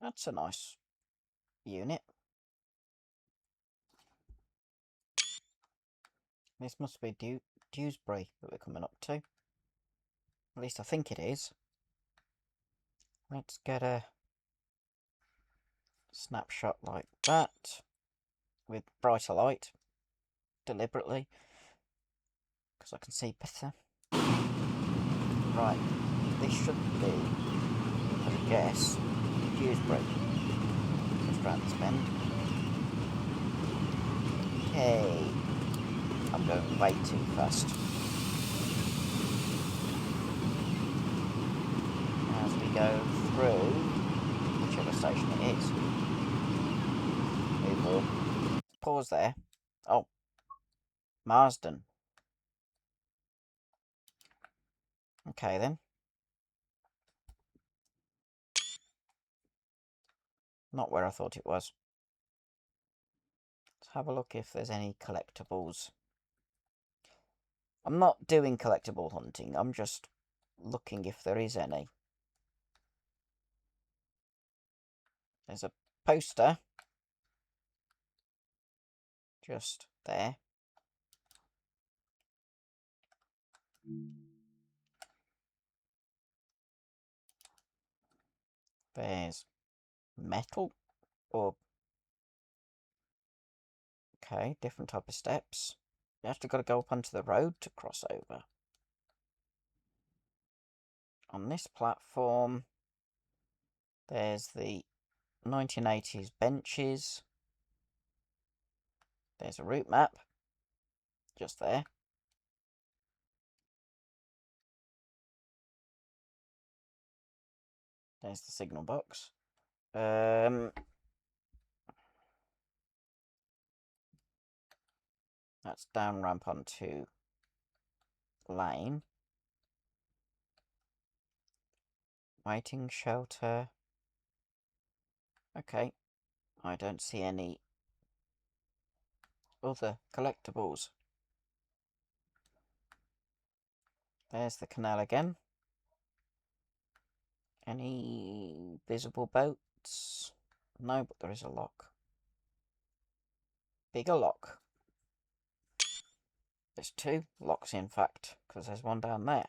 That's a nice unit. This must be Dewsbury that we're coming up to. At least I think it is. Let's get a snapshot like that with brighter light deliberately because I can see better. Right, this should be, I guess, Dewsbury. Just round this bend. Okay, I'm going way too fast. As we go through whichever station it is. We will pause there. Oh, Marsden. Okay then. Not where I thought it was. Let's have a look if there's any collectibles. I'm not doing collectible hunting, I'm just looking if there is any. There's a poster. Just there. There's metal. Or, okay, different type of steps. You actually got to go up onto the road to cross over. On this platform, there's the 1980s benches. There's a route map. Just there. There's the signal box. That's down ramp onto lane. Waiting shelter. Okay. I don't see any other collectibles. There's the canal again. Any visible boats? No, but there is a lock. Bigger lock. There's two locks, in fact, because there's one down there.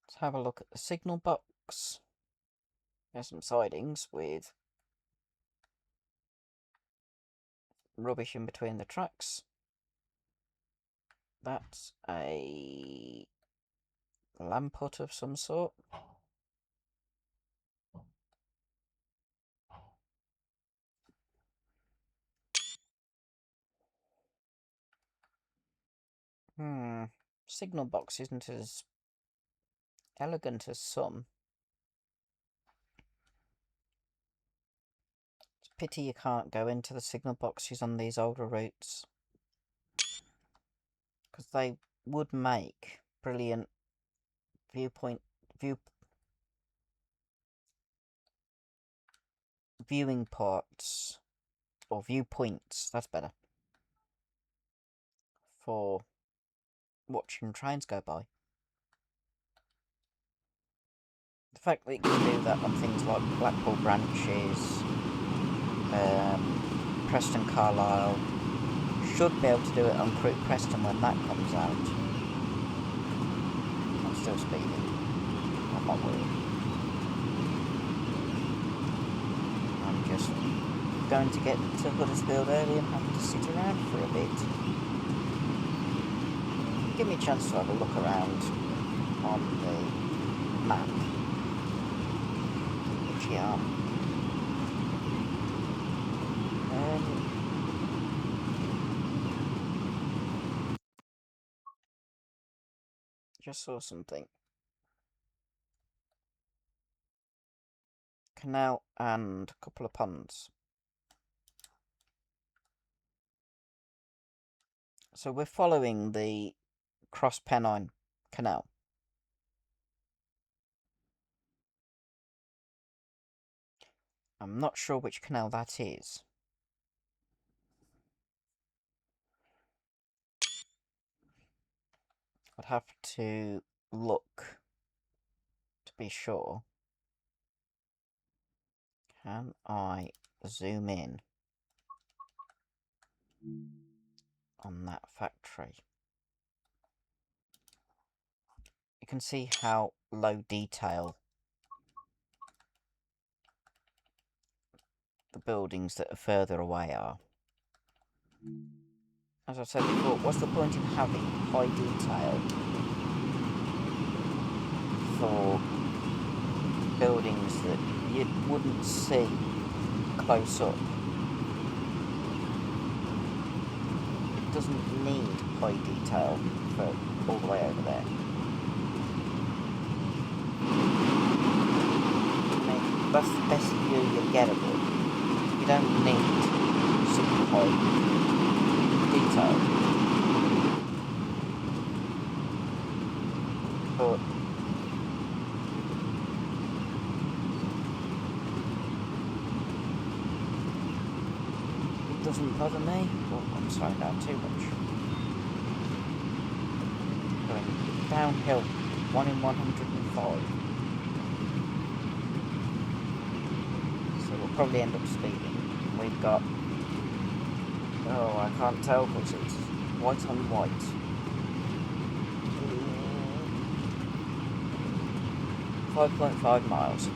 Let's have a look at the signal box. There's some sidings with rubbish in between the tracks. That's a lamput of some sort. Signal box isn't as elegant as some. It's a pity you can't go into the signal boxes on these older routes, because they would make brilliant viewing ports, or viewpoints, that's better, for watching trains go by. The fact that you can do that on things like Blackpool branches, Preston Carlisle, should be able to do it on Crewe Preston when that comes out. I'm still speeding. I'm not worried. I'm just going to get to Huddersfield early and having to sit around for a bit. Give me a chance to have a look around on the map. Which yeah. Just saw something. Canal and a couple of ponds. So we're following the Cross Pennine Canal. I'm not sure which canal that is. I'd have to look to be sure. Can I zoom in on that factory? You can see how low detail the buildings that are further away are. As I said before, what's the point in having high detail for buildings that you wouldn't see close up? It doesn't need high detail for all the way over there. I mean, that's the best view you'll get of it. You don't need super high detail. But it doesn't bother me. Oh, I'm slowing down too much. Going downhill, 1 in 105. So we'll probably end up speeding. We've got... Oh, I can't tell because it's white on white. 5.5 miles.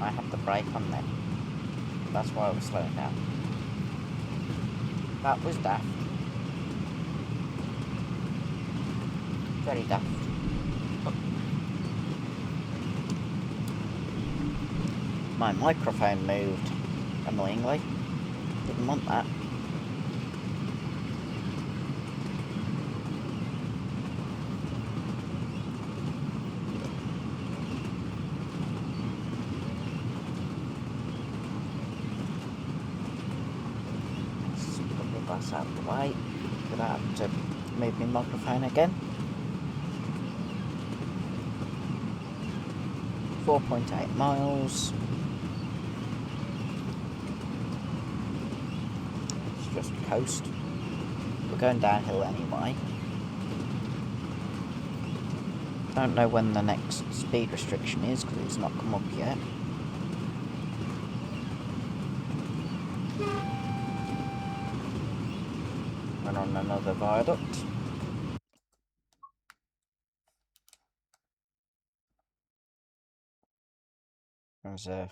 I had the brake on then. That's why I was slowing down. That was daft. Very daft. My microphone moved, annoyingly. Didn't want that. Let's put the glass out of the way without having to move my microphone again. 4.8 miles. Just coast. We're going downhill anyway. Don't know when the next speed restriction is because it's not come up yet. We're on another viaduct. There's a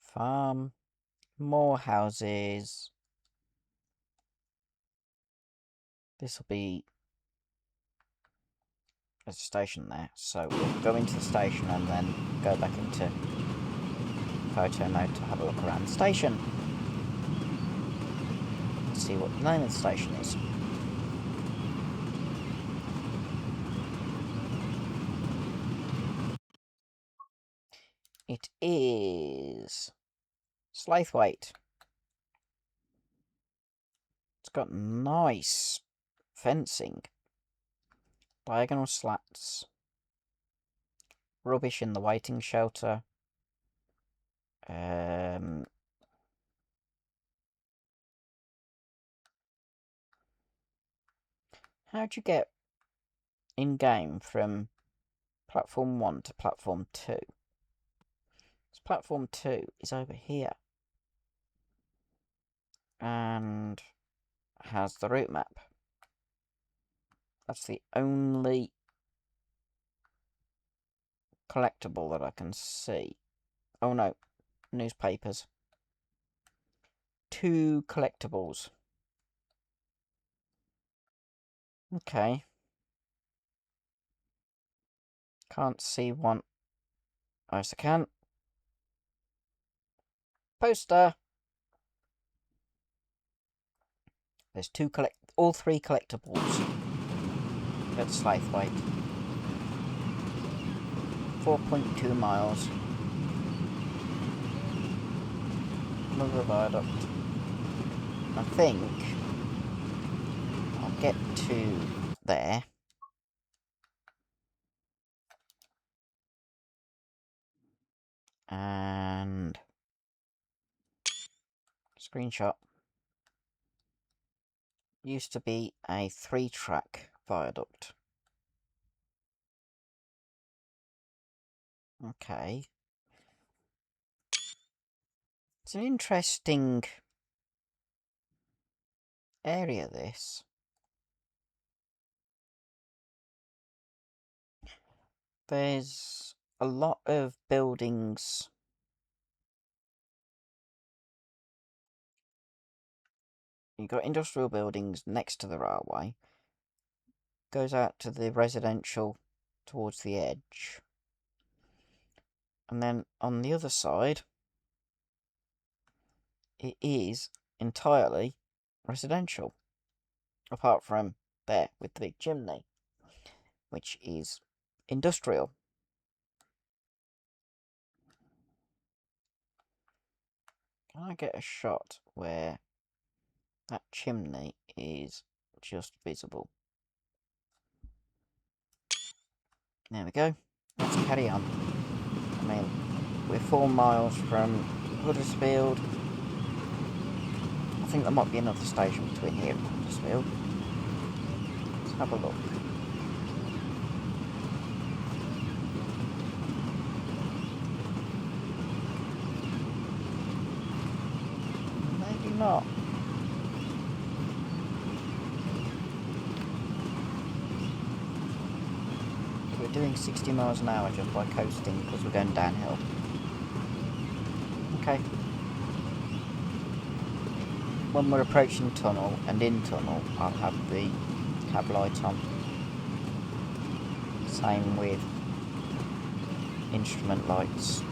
farm, more houses. This will be a station there, so we'll go into the station and then go back into photo mode to have a look around the station and see what the name of the station is. It is Slaithwaite. It's got nice fencing, diagonal slats, rubbish in the waiting shelter. How'd you get in-game from platform 1 to platform 2? So platform 2 is over here. And has the route map. That's the only collectible that I can see. Oh no, newspapers. 2 collectibles. Okay. Can't see one. Oh, yes, I can. Poster! There's all 3 collectibles at Slaithwaite. 4.2 miles. Another viaduct. I think I'll get to there. And screenshot. Used to be a 3-track viaduct. Okay. It's an interesting area, this. There's a lot of buildings. You've got industrial buildings next to the railway. Goes out to the residential towards the edge. And then on the other side, it is entirely residential. Apart from there with the big chimney, which is industrial. Can I get a shot where that chimney is just visible? There we go. Let's carry on. I mean, we're 4 miles from Huddersfield. I think there might be another station between here and Huddersfield. Let's have a look. Maybe not. We're doing 60 miles an hour just by coasting because we're going downhill. Okay. When we're approaching tunnel and in tunnel, I'll have the cab light on. Same with instrument lights.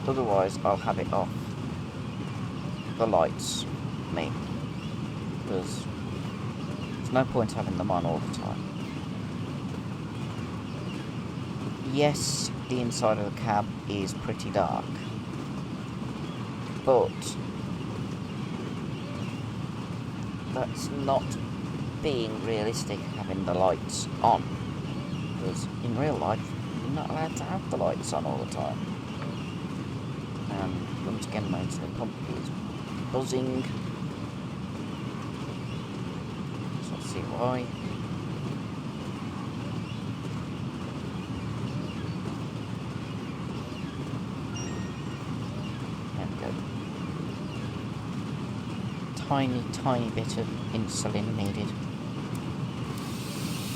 Otherwise, I'll have it off. The lights, because there's no point having them on all the time. Yes, the inside of the cab is pretty dark, but that's not being realistic having the lights on, because in real life you're not allowed to have the lights on all the time. And once again my insulin pump is buzzing, so let's see why. Tiny bit of insulin needed.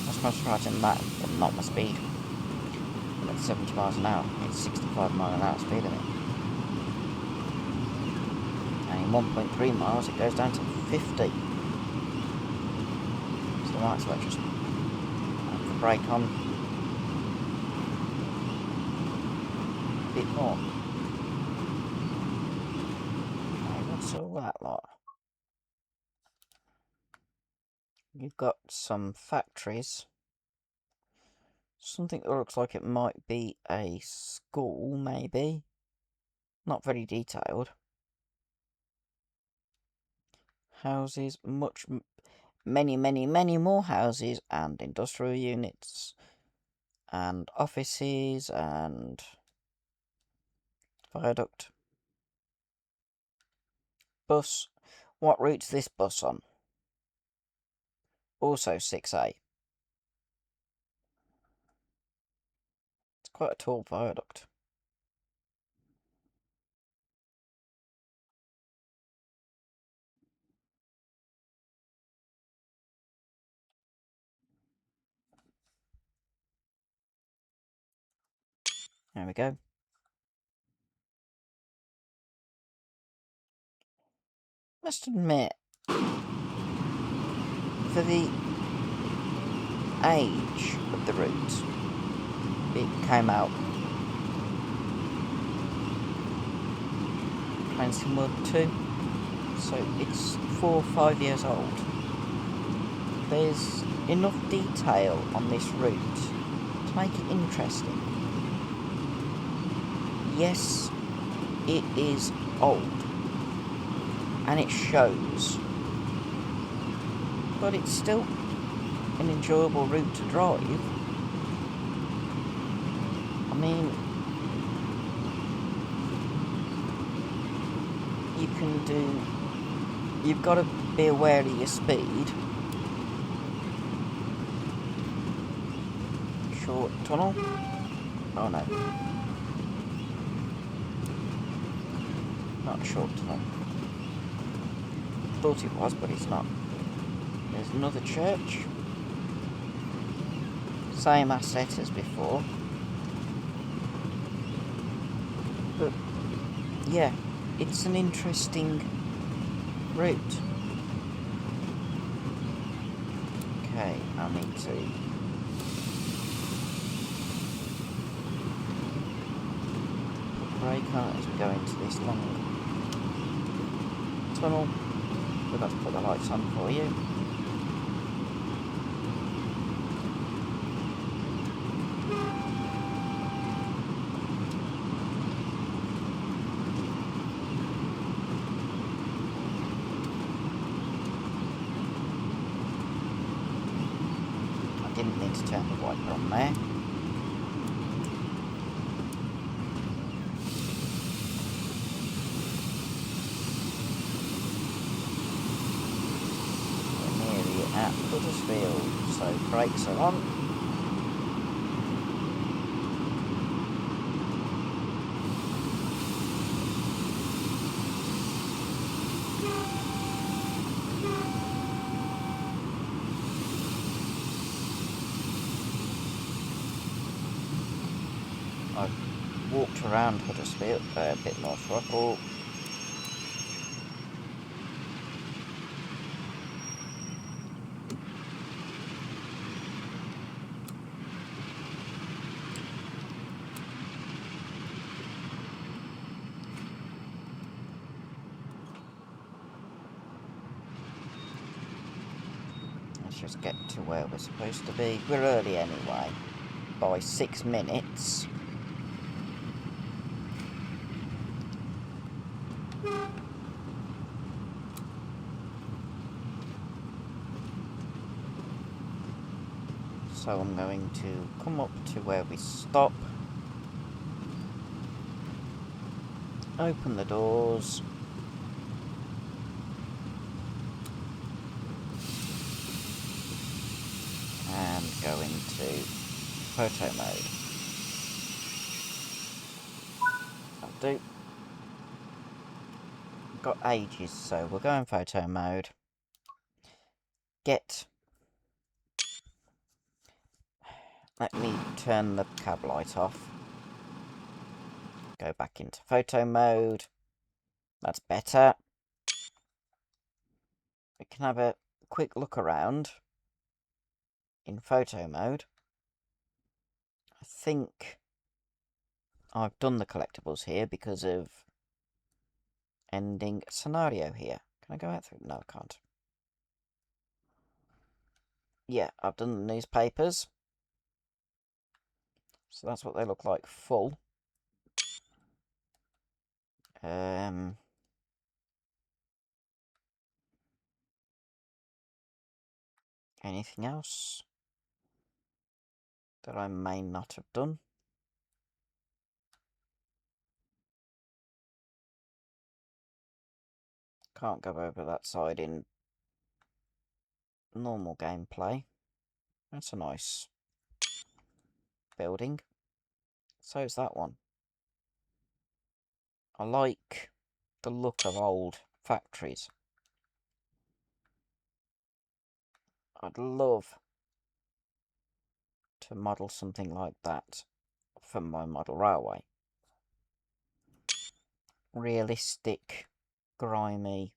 That's concentrating that, but not my speed. at 70 miles an hour. It's 65 mile an hour speed limit. And in 1.3 miles it goes down to 50. So I might as well just have the brake on a bit more. Okay, what's all that lot? You've got some factories. Something that looks like it might be a school, maybe. Not very detailed. Houses, many more houses and industrial units and offices and viaduct. Bus. What route's this bus on? Also 6A. It's quite a tall viaduct. There we go. Must admit, for the age of the route, it came out Pennines 2, so it's 4 or 5 years old. There's enough detail on this route to make it interesting. Yes, it is old, and it shows, but it's still an enjoyable route to drive. I mean, you can do... You've got to be aware of your speed. Short tunnel. Oh no. Not a short tunnel. Thought it was, but it's not. There's another church. Same asset as before. But, yeah, it's an interesting route. Okay, I need to... put brake on as we go into this long tunnel. We've got to put the lights on for you. I didn't need to turn the wiper on there. At Huddersfield, so brakes are on. I've walked around Huddersfield, a bit more throttle. Let's just get to where we're supposed to be. We're early anyway, by 6 minutes. So I'm going to come up to where we stop. Open the doors. And go into photo mode. That'll do. Got ages, so we'll go in photo mode. Get Let me turn the cab light off. Go back into photo mode. That's better. We can have a quick look around in photo mode. I think I've done the collectibles here because of ending scenario here. Can I go out through? No, I can't. Yeah, I've done the newspapers. So that's what they look like full. Anything else that I may not have done? Can't go over that side in normal gameplay. That's a nice building. So is that one. I like the look of old factories. I'd love to model something like that for my model railway. Realistic, grimy.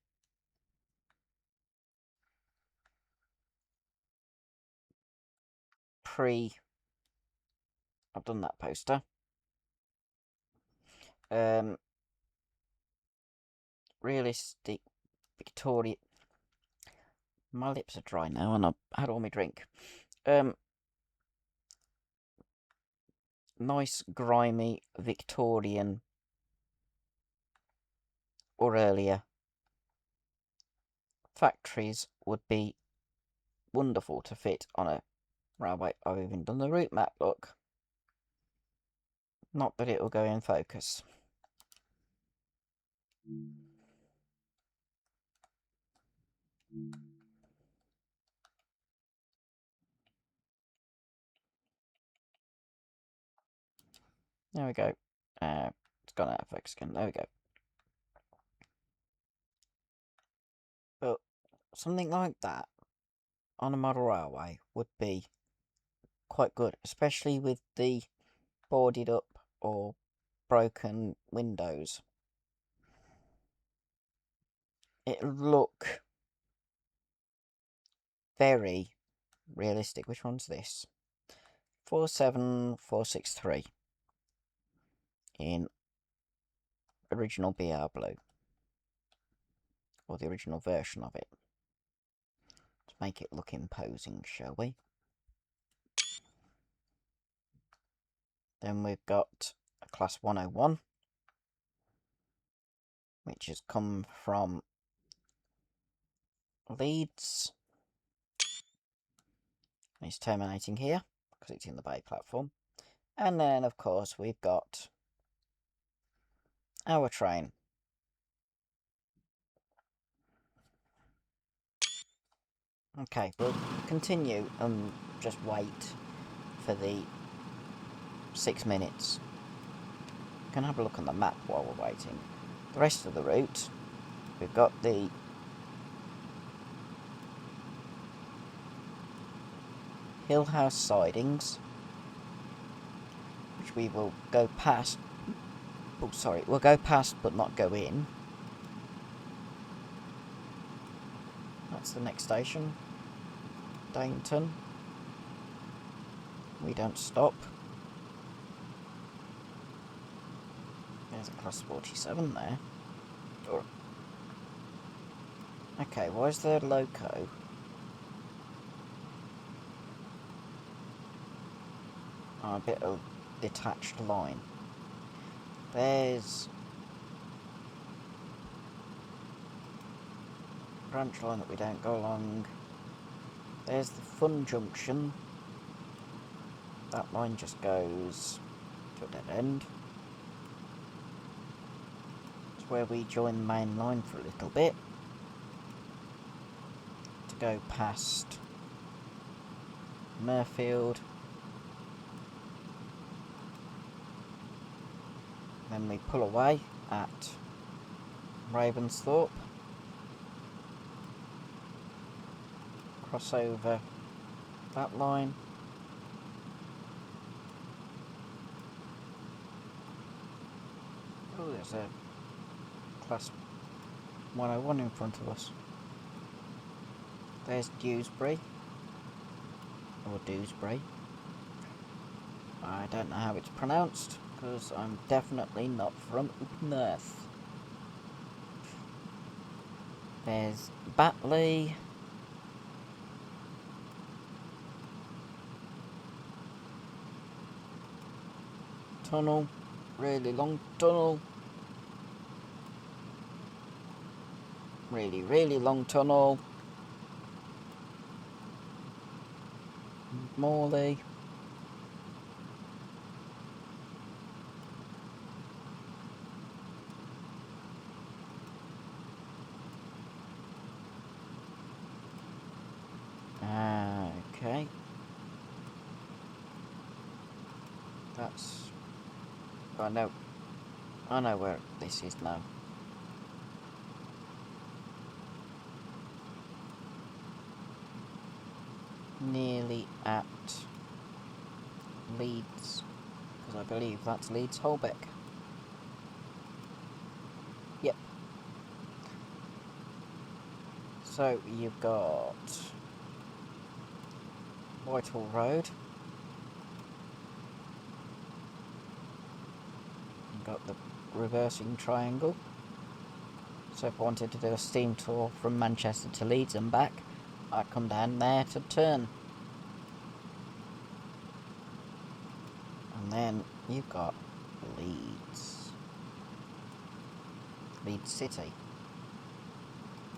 I've done that poster. Realistic Victoria. My lips are dry now, and I've had all my drink. Nice, grimy, Victorian or earlier factories would be wonderful to fit on a railway. I've even done the route map, look. Not that it will go in focus. There we go. It's gone out of focus again. There we go. But something like that on a model railway would be quite good, especially with the boarded up or broken windows. It'll look very realistic. Which one's this? 47463 in original BR blue, or the original version of it, to make it look imposing, shall we? Then we've got a class 101, which has come from Leeds. It's terminating here because it's in the bay platform. And then, of course, we've got our train. Okay, we'll continue and just wait for the 6 minutes. We can have a look on the map while we're waiting. The rest of the route, we've got the Hill House sidings, which we will go past. Oh, sorry, we'll go past but not go in. That's the next station, Dainton. We don't stop. There's a class 47 there. Okay, why is there loco? Oh, a bit of detached line. There's branch line that we don't go along. There's the fun junction. That line just goes to a dead end. It's where we join the main line for a little bit to go past Murfield. Then we pull away at Ravensthorpe. Cross over that line. Oh, there's a Class 101 in front of us. There's Dewsbury. Or Dewsbury. I don't know how it's pronounced, because I'm definitely not from up north. There's Batley. Tunnel. Really long tunnel. Really, really long tunnel. Morley. Okay. That's... I know where this is now. Nearly at Leeds, because I believe that's Leeds Holbeck. Yep. So you've got Whitehall Road. You've got the reversing triangle. So if I wanted to do a steam tour from Manchester to Leeds and back, I'd come down there to turn. And then you've got Leeds. Leeds City.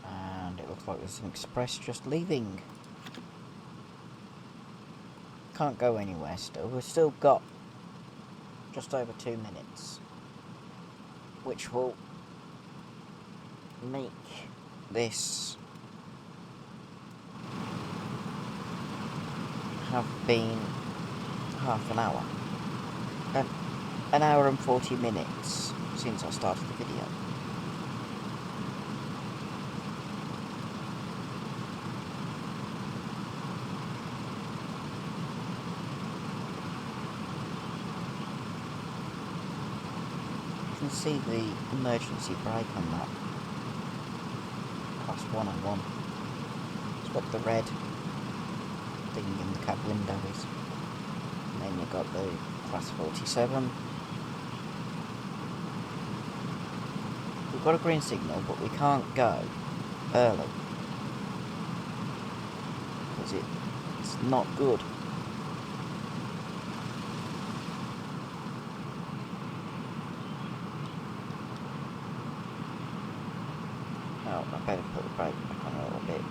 And it looks like there's an express just leaving. Can't go anywhere still. We've still got just over 2 minutes, which will make this have been half an hour. An hour and 40 minutes since I started the video. You can see the emergency brake on that Class 101. It's got the red thing in the cab windows. And then you've got the Class 47. We've got a green signal, but we can't go early because it's not good. Oh, I better put the brake back on a little bit.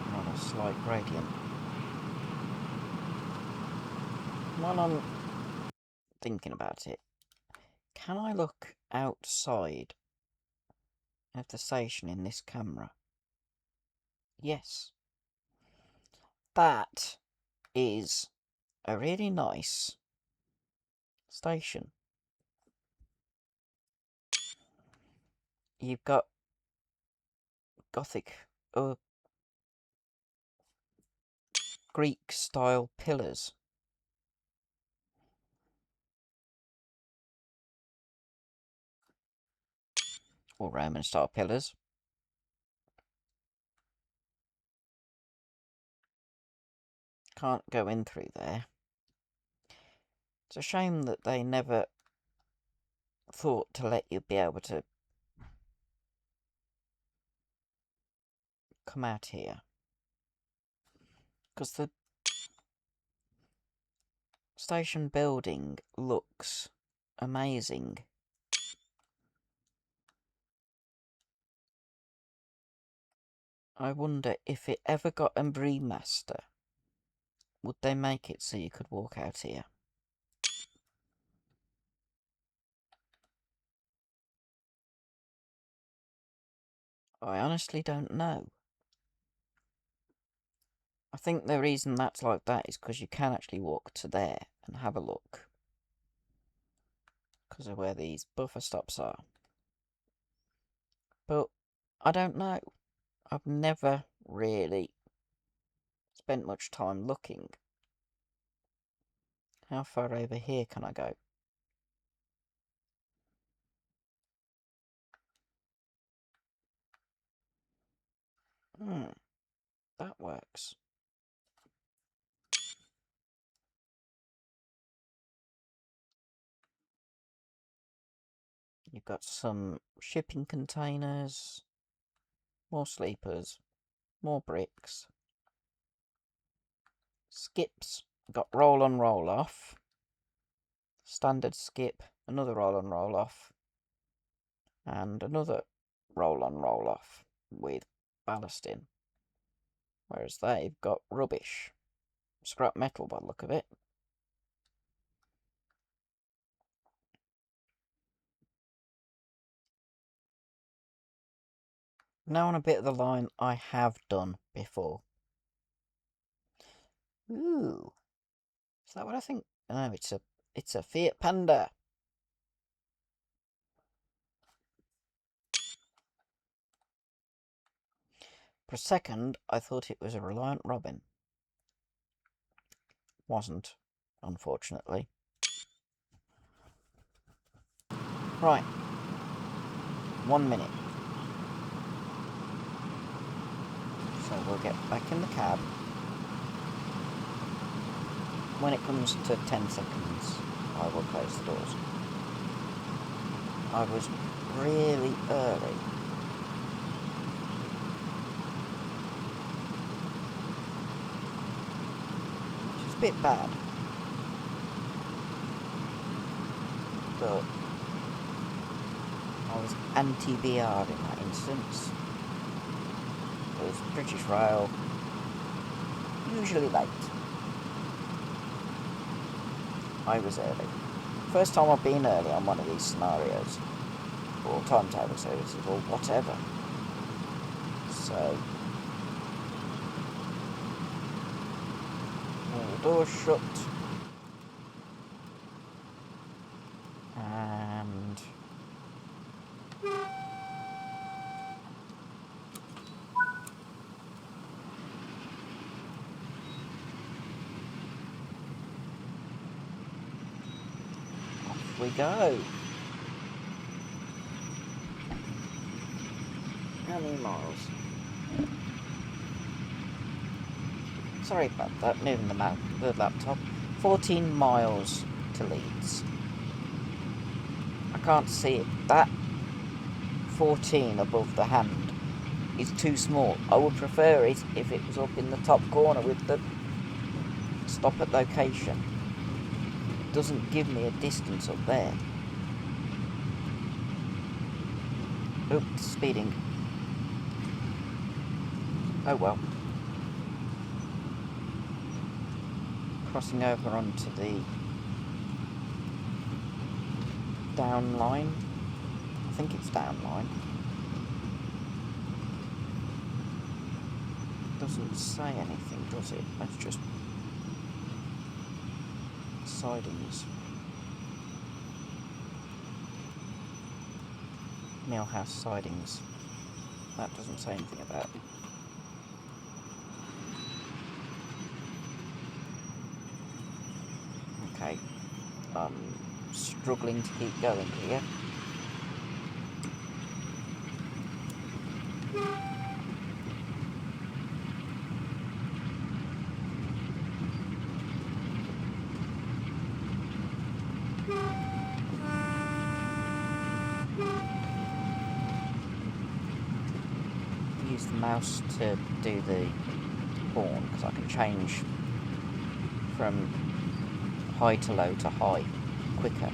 We're on a slight gradient. While I'm thinking about it, can I look outside of the station in this camera? Yes. That is a really nice station. You've got Gothic or Greek style pillars. Or Roman style pillars. Can't go in through there. It's a shame that they never thought to let you be able to come out here. Because the station building looks amazing. I wonder if it ever got a remaster, would they make it so you could walk out here? I honestly don't know. I think the reason that's like that is because you can actually walk to there and have a look. Because of where these buffer stops are. But I don't know. I've never really spent much time looking. How far over here can I go? That works. You've got some shipping containers, more sleepers, more bricks, skips. Got roll on, roll off, standard skip, another roll on, roll off, and another roll on, roll off with ballast in. Whereas they've got rubbish. Scrap metal by the look of it. Now on a bit of the line I have done before. Ooh. Is that what I think? No, it's a Fiat Panda. For a second, I thought it was a Reliant Robin. Wasn't, unfortunately. Right. 1 minute. So we'll get back in the cab. When it comes to 10 seconds, I will close the doors. I was really early. Which is a bit bad. But I was anti-VR in that instance. Because British Rail, usually late. I was early. First time I've been early on one of these scenarios. Or timetable services, or whatever. So, all the doors shut. And off we go. How many miles? Sorry about that, moving the laptop. 14 miles to Leeds. I can't see it. That 14 above the hand is too small. I would prefer it if it was up in the top corner with the stop at location. It doesn't give me a distance up there. Oops, speeding. Oh well. Crossing over onto the down line. I think it's down line. Doesn't say anything, does it? That's just sidings. Millhouse sidings. That doesn't say anything about it. Okay. Struggling to keep going here. Use the mouse to do the horn because I can change from high to low to high quicker.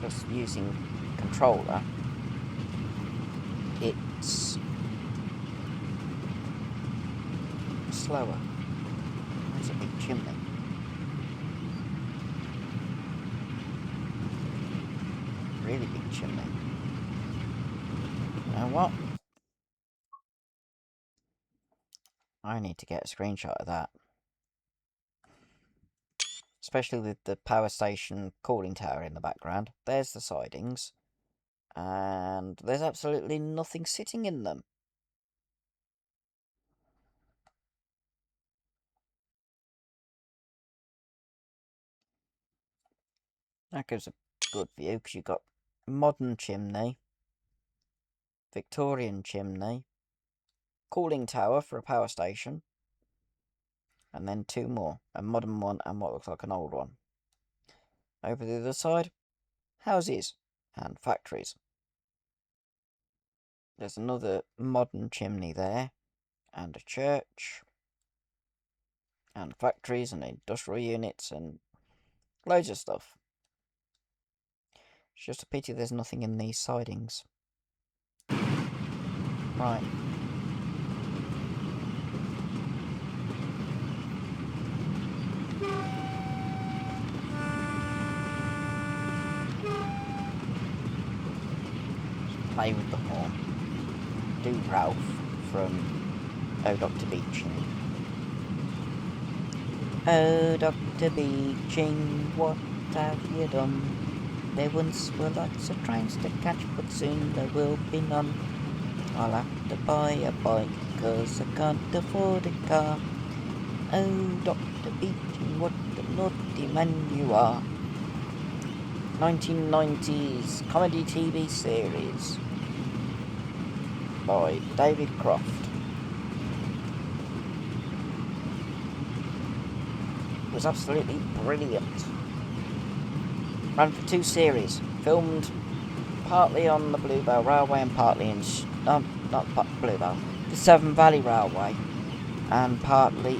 Just using controller, it's slower. There's a big chimney. Really big chimney. You know what? I need to get a screenshot of that. Especially with the power station cooling tower in the background. There's the sidings. And there's absolutely nothing sitting in them. That gives a good view because you've got modern chimney, Victorian chimney, cooling tower for a power station, and then 2 more, a modern one and what looks like an old one. Over the other side, houses and factories. There's another modern chimney there, and a church, and factories and industrial units and loads of stuff. It's just a pity there's nothing in these sidings. Right. Play with the horn. Do Ralph from Oh Dr. Beeching. Oh Dr. Beeching, what have you done? There once were lots of trains to catch, but soon there will be none. I'll have to buy a bike, 'cause I can't afford a car. Oh Dr. Beeching, what a naughty man you are. 1990s comedy TV series by David Croft. It was absolutely brilliant. Ran for 2 series, filmed partly on the Bluebell Railway and partly in not Bluebell, the Severn Valley Railway, and partly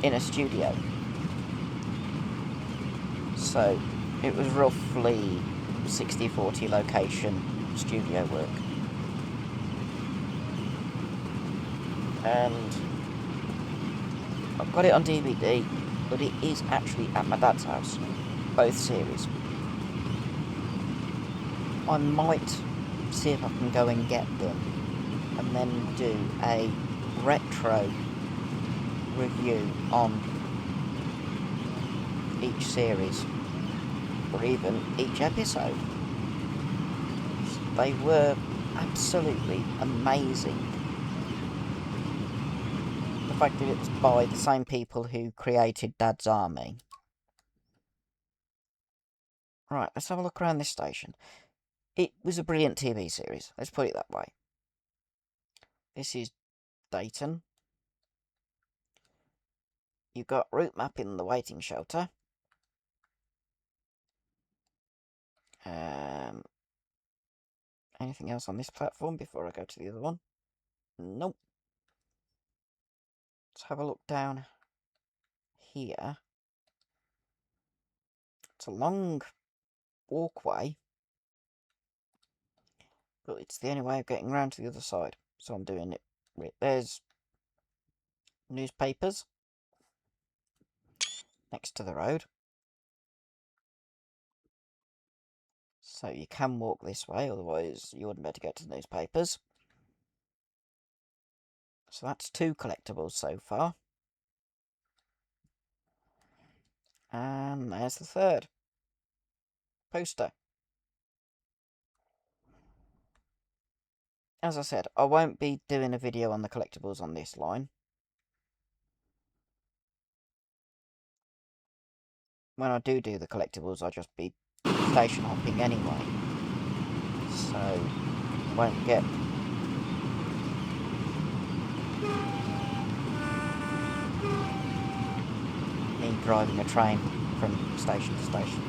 in a studio. So it was roughly 60-40 location studio work. And I've got it on DVD, but it is actually at my dad's house, both series. I might see if I can go and get them and then do a retro review on each series, or even each episode. They were absolutely amazing. The fact that it was by the same people who created Dad's Army. Right, let's have a look around this station. It was a brilliant TV series, let's put it that way. This is Dayton. You've got route map in the waiting shelter. Anything else on this platform before I go to the other one? Nope. Let's have a look down here. It's a long walkway, but it's the only way of getting around to the other side, so I'm doing it. There's newspapers next to the road, so you can walk this way, otherwise you wouldn't be able to get to the newspapers. So that's 2 collectibles so far, and there's the 3rd poster. As I said, I won't be doing a video on the collectibles on this line. When I do the collectibles, I'll just be station hopping anyway, so won't get me driving a train from station to station.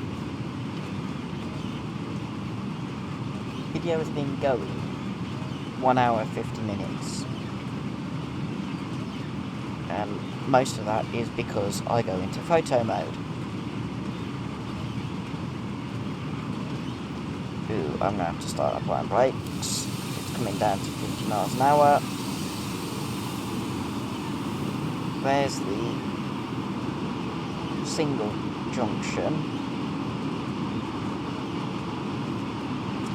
Video has been going 1 hour 50 minutes, and most of that is because I go into photo mode. Ooh, I'm going to have to start applying brakes. It's coming down to 50 miles an hour. There's the single junction.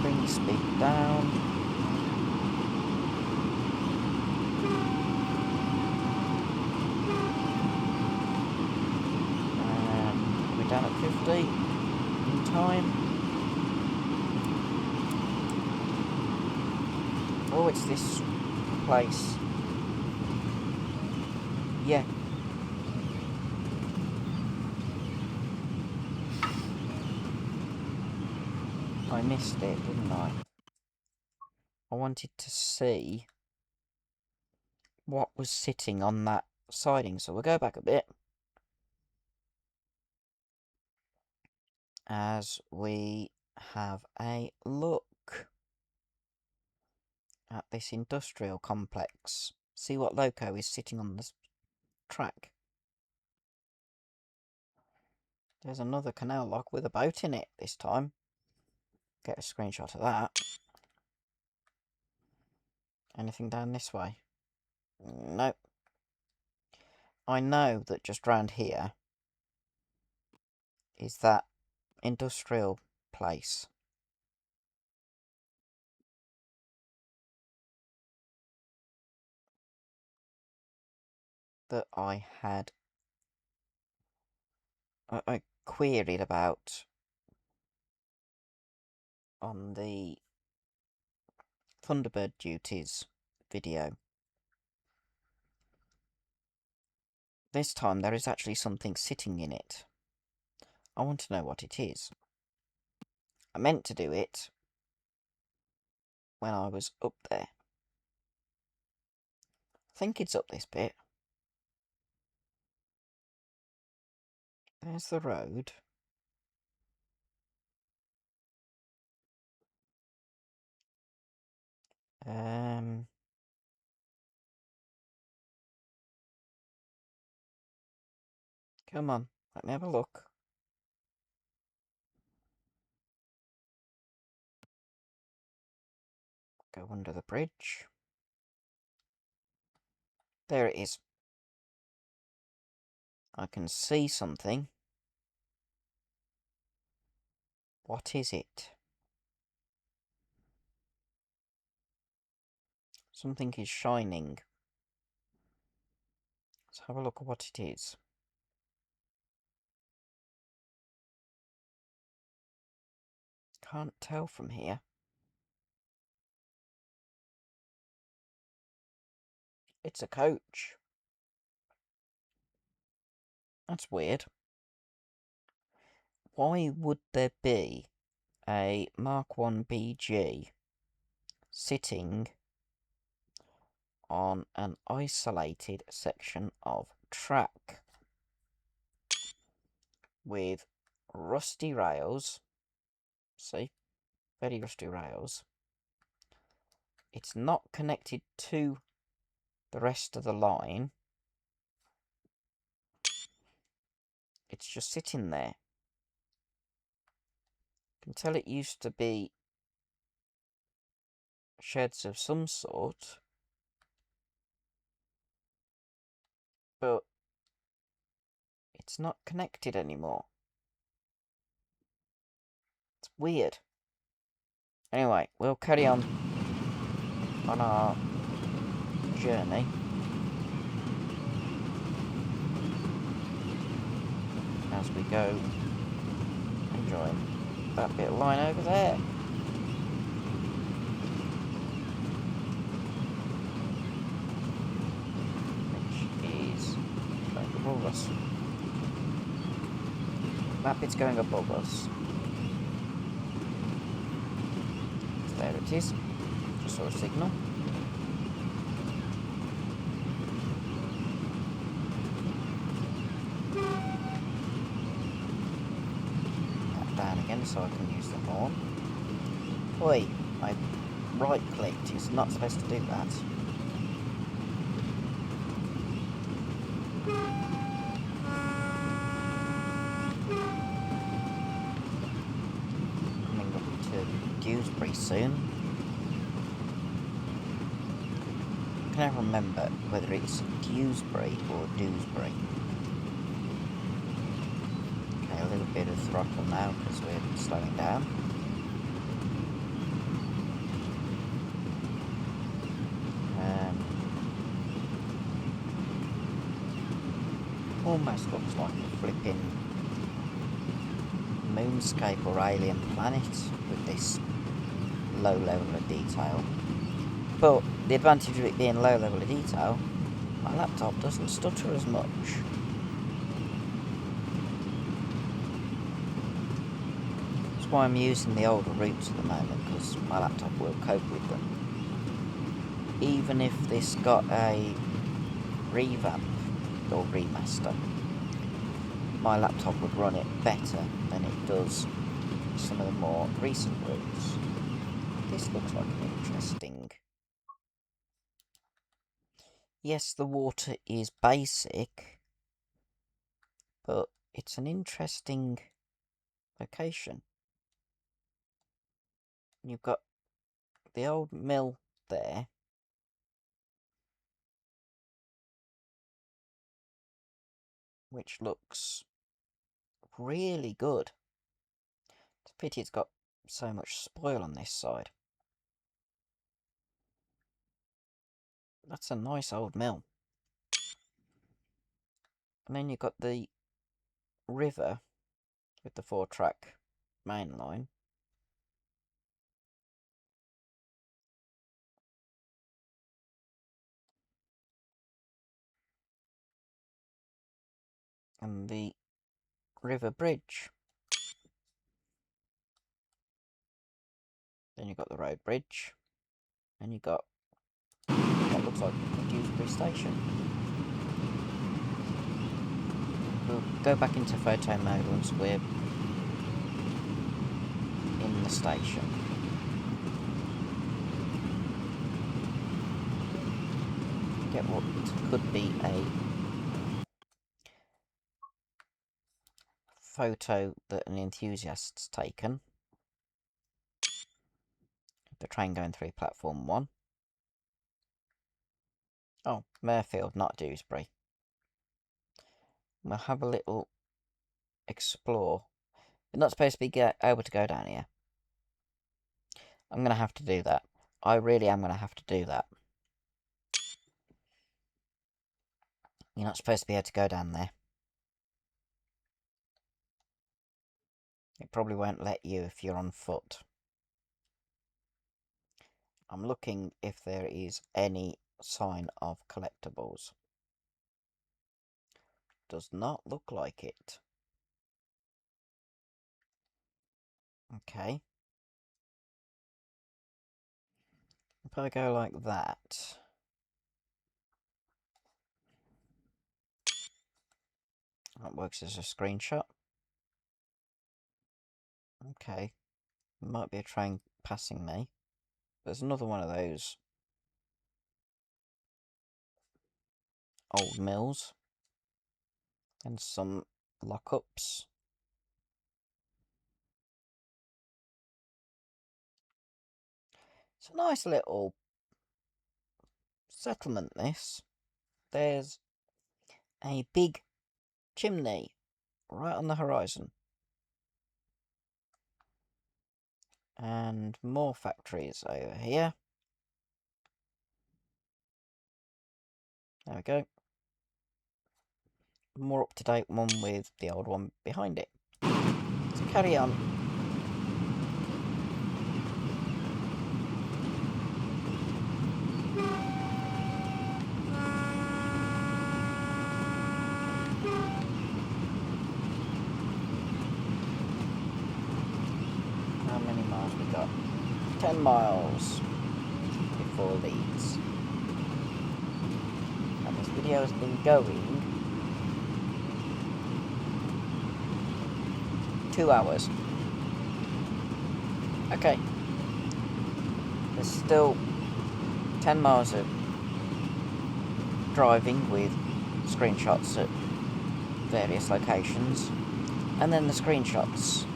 Bring the speed down. And we're down at 50 in time. Oh, it's this place. Yeah. I missed it, didn't I? I wanted to see what was sitting on that siding. So we'll go back a bit as we have a look at this industrial complex. See what loco is sitting on this track. There's another canal lock with a boat in it this time. Get a screenshot of that. Anything down this way? Nope. I know that just round here is that industrial place. That I had I queried about on the Thunderbird duties video. This time there is actually something sitting in it. I want to know what it is. I meant to do it when I was up there. I think it's up this bit. There's the road. Come on, let me have a look. Go under the bridge. There it is. I can see something. What is it? Something is shining. Let's have a look at what it is. Can't tell from here. It's a coach. That's weird. Why would there be a Mark 1 BG sitting on an isolated section of track with rusty rails? See? Very rusty rails. It's not connected to the rest of the line. It's just sitting there. You can tell it used to be sheds of some sort, but it's not connected anymore. It's weird. Anyway, we'll carry on our journey. As we go enjoying that bit of line over there. Which is going above us. That bit's going above us. So there it is. Just saw a signal. Again, so I can use the horn. Oi, I right clicked, it's not supposed to do that. Coming up to Dewsbury soon. I can't remember whether it's Dewsbury or Dewsbury. A little bit of throttle now because we're slowing down. Almost looks like a flipping moonscape or alien planet with this low level of detail. But the advantage of it being low level of detail, my laptop doesn't stutter as much. Why I'm using the older routes at the moment, because my laptop will cope with them. Even if this got a revamp or remaster, my laptop would run it better than it does some of the more recent routes. This looks like an interesting... Yes, the water is basic, but it's an interesting location. You've got the old mill there. Which looks really good. It's a pity it's got so much spoil on this side. That's a nice old mill. And then you've got the river with the 4-track main line. And the river bridge. Then you've got the road bridge. And you've got what looks like a Dewsbury station. We'll go back into photo mode once we're in the station. Get what could be a photo that an enthusiast's taken. The train going through platform 1. Oh, Mirfield, not Dewsbury. We'll have a little explore. We're not supposed to be able to go down here. I'm going to have to do that. I really am going to have to do that. You're not supposed to be able to go down there. It probably won't let you if you're on foot. I'm looking if there is any sign of collectibles. Does not look like it. Okay. If I go like that... That works as a screenshot. Okay. Might be a train passing me. There's another one of those old mills. And some lockups. It's a nice little settlement, this. There's a big chimney right on the horizon. And more factories over here. There we go. More up-to-date one with the old one behind it. So carry on. How many miles we got? 10 miles before Leeds. And this video has been going 2 hours. Okay. There's still 10 miles of driving with screenshots at various locations. And then the screenshots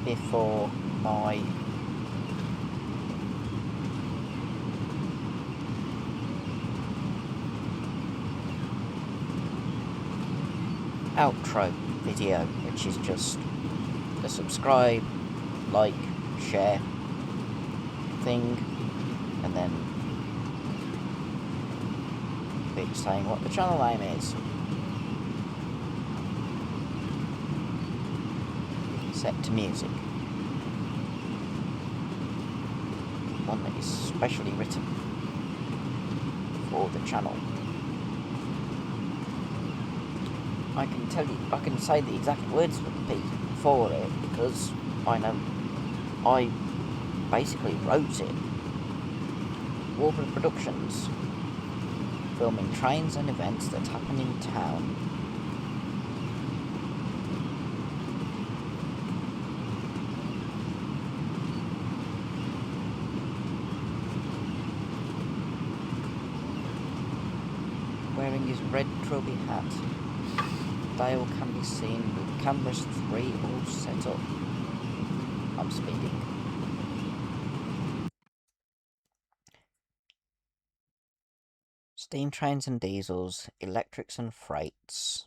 before my outro video, which is just a subscribe, like, share thing, and then a bit saying what the channel name is. Set to music. One that is specially written for the channel. I can tell you, I can say the exact words for it because I know I basically wrote it. Warburton Productions. filming trains and events that happen in town. Wearing his red trilby hat, Dale can be seen with cameras 3 all set up. I'm speeding. Steam trains and diesels, electrics and freights.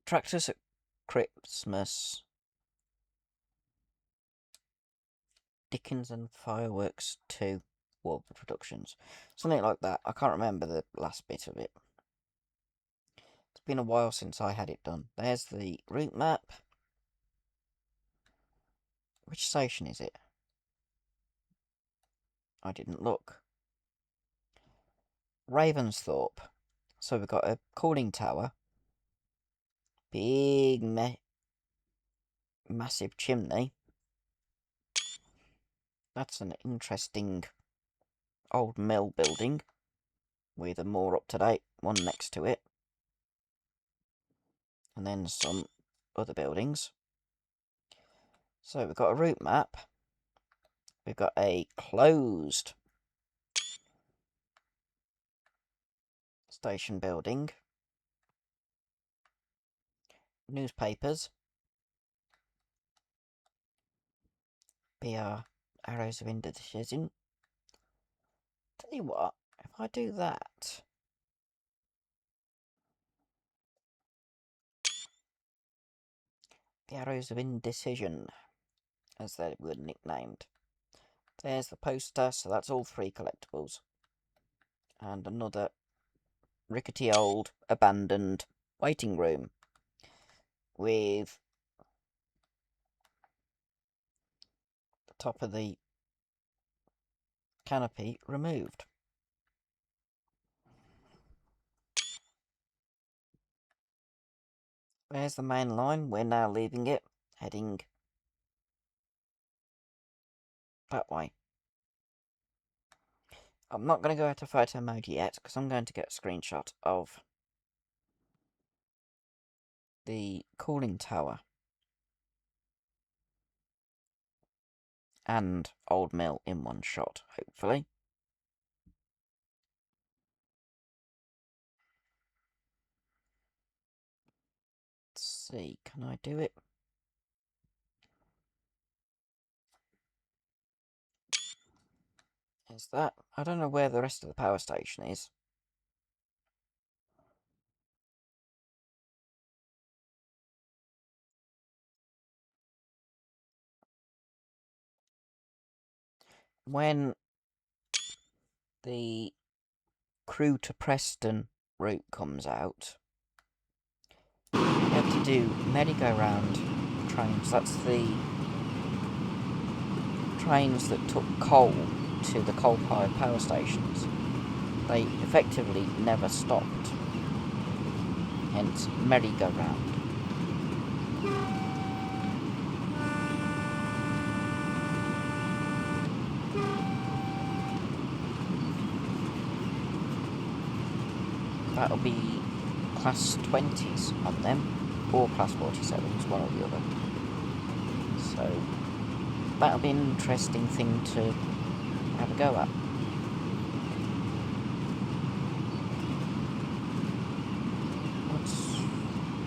Tractors at Christmas. Dickens and Fireworks 2 War Productions. Something like that. I can't remember the last bit of it. It's been a while since I had it done. There's the route map. Which station is it? I didn't look. Ravensthorpe. So we've got a cooling tower. Big, massive chimney. That's an interesting old mill building with a more up-to-date one next to it. And then some other buildings. So we've got a route map. We've got a closed station building. Newspapers. BR arrows of indecision. Tell you what, if I do that, the arrows of indecision, as they were nicknamed. There's the poster, so that's all 3 collectibles. And another rickety old abandoned waiting room with the top of the canopy removed. There's the main line. We're now leaving it, heading that way. I'm not going to go out of photo mode yet, because I'm going to get a screenshot of the cooling tower and old mill in one shot, hopefully. Let's see, can I do it? Is that? I don't know where the rest of the power station is. When the Crewe to Preston route comes out, you have to do merry-go-round trains. That's the trains that took coal to the coal-fired power stations. They effectively never stopped, hence merry-go-round. That'll be class 20s on them, or class 47s, one or the other. So that'll be an interesting thing to have a go at.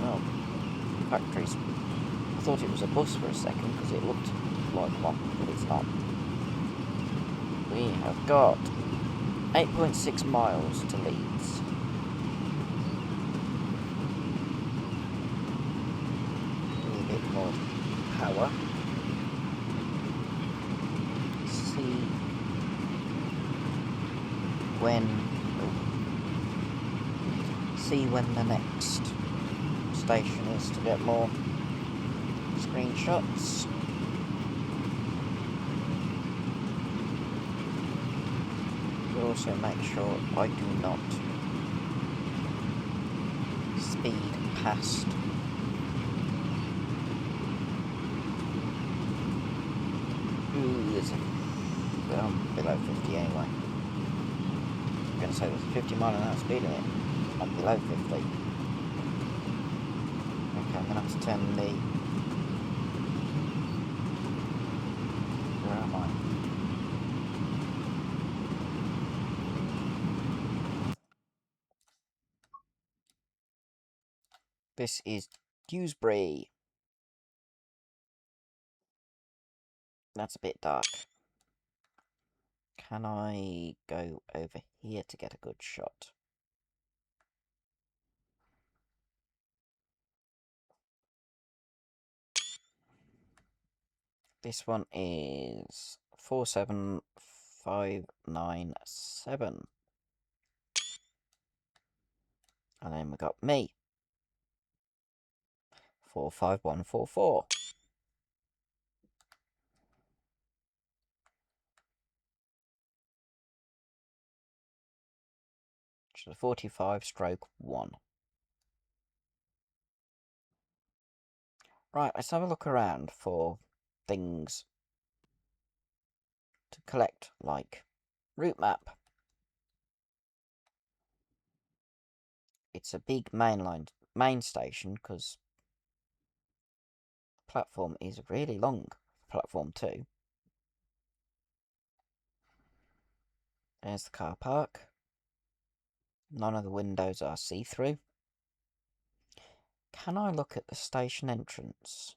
Well, factories. I thought it was a bus for a second because it looked like one, but it's not. We have got 8.6 miles to Leeds. A bit more power. See when the next station is to get more screenshots. But also make sure I do not speed past there's a... Well, below 50 anyway. I'm going to say there's a 50 mile an hour speed limit. I'm below 50. Okay, I'm going to have to turn the... Where am I? This is Dewsbury. That's a bit dark. Can I go over here to get a good shot? This one is 47597. And then we got me. 45144. Which is a 45/1. Right, let's have a look around for things to collect, like route map. It's a big main station because platform is really long. Platform 2. There's the car park. None of the windows are see-through. Can I look at the station entrance?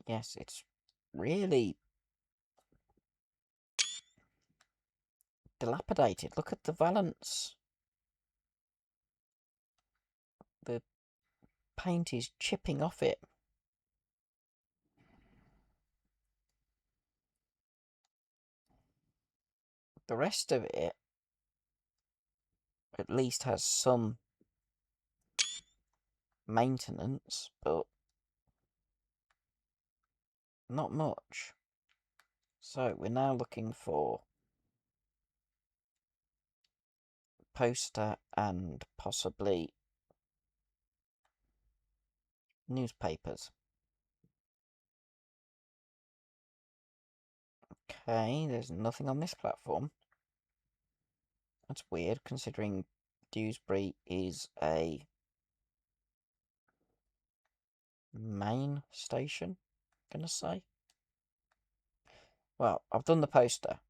Yes, it's really dilapidated. Look at the valance. The paint is chipping off it. The rest of it at least has some maintenance, but not much. So we're now looking for poster and possibly newspapers. Okay, there's nothing on this platform. That's weird, considering Dewsbury is a main station, I'm gonna say. Well, I've done the poster.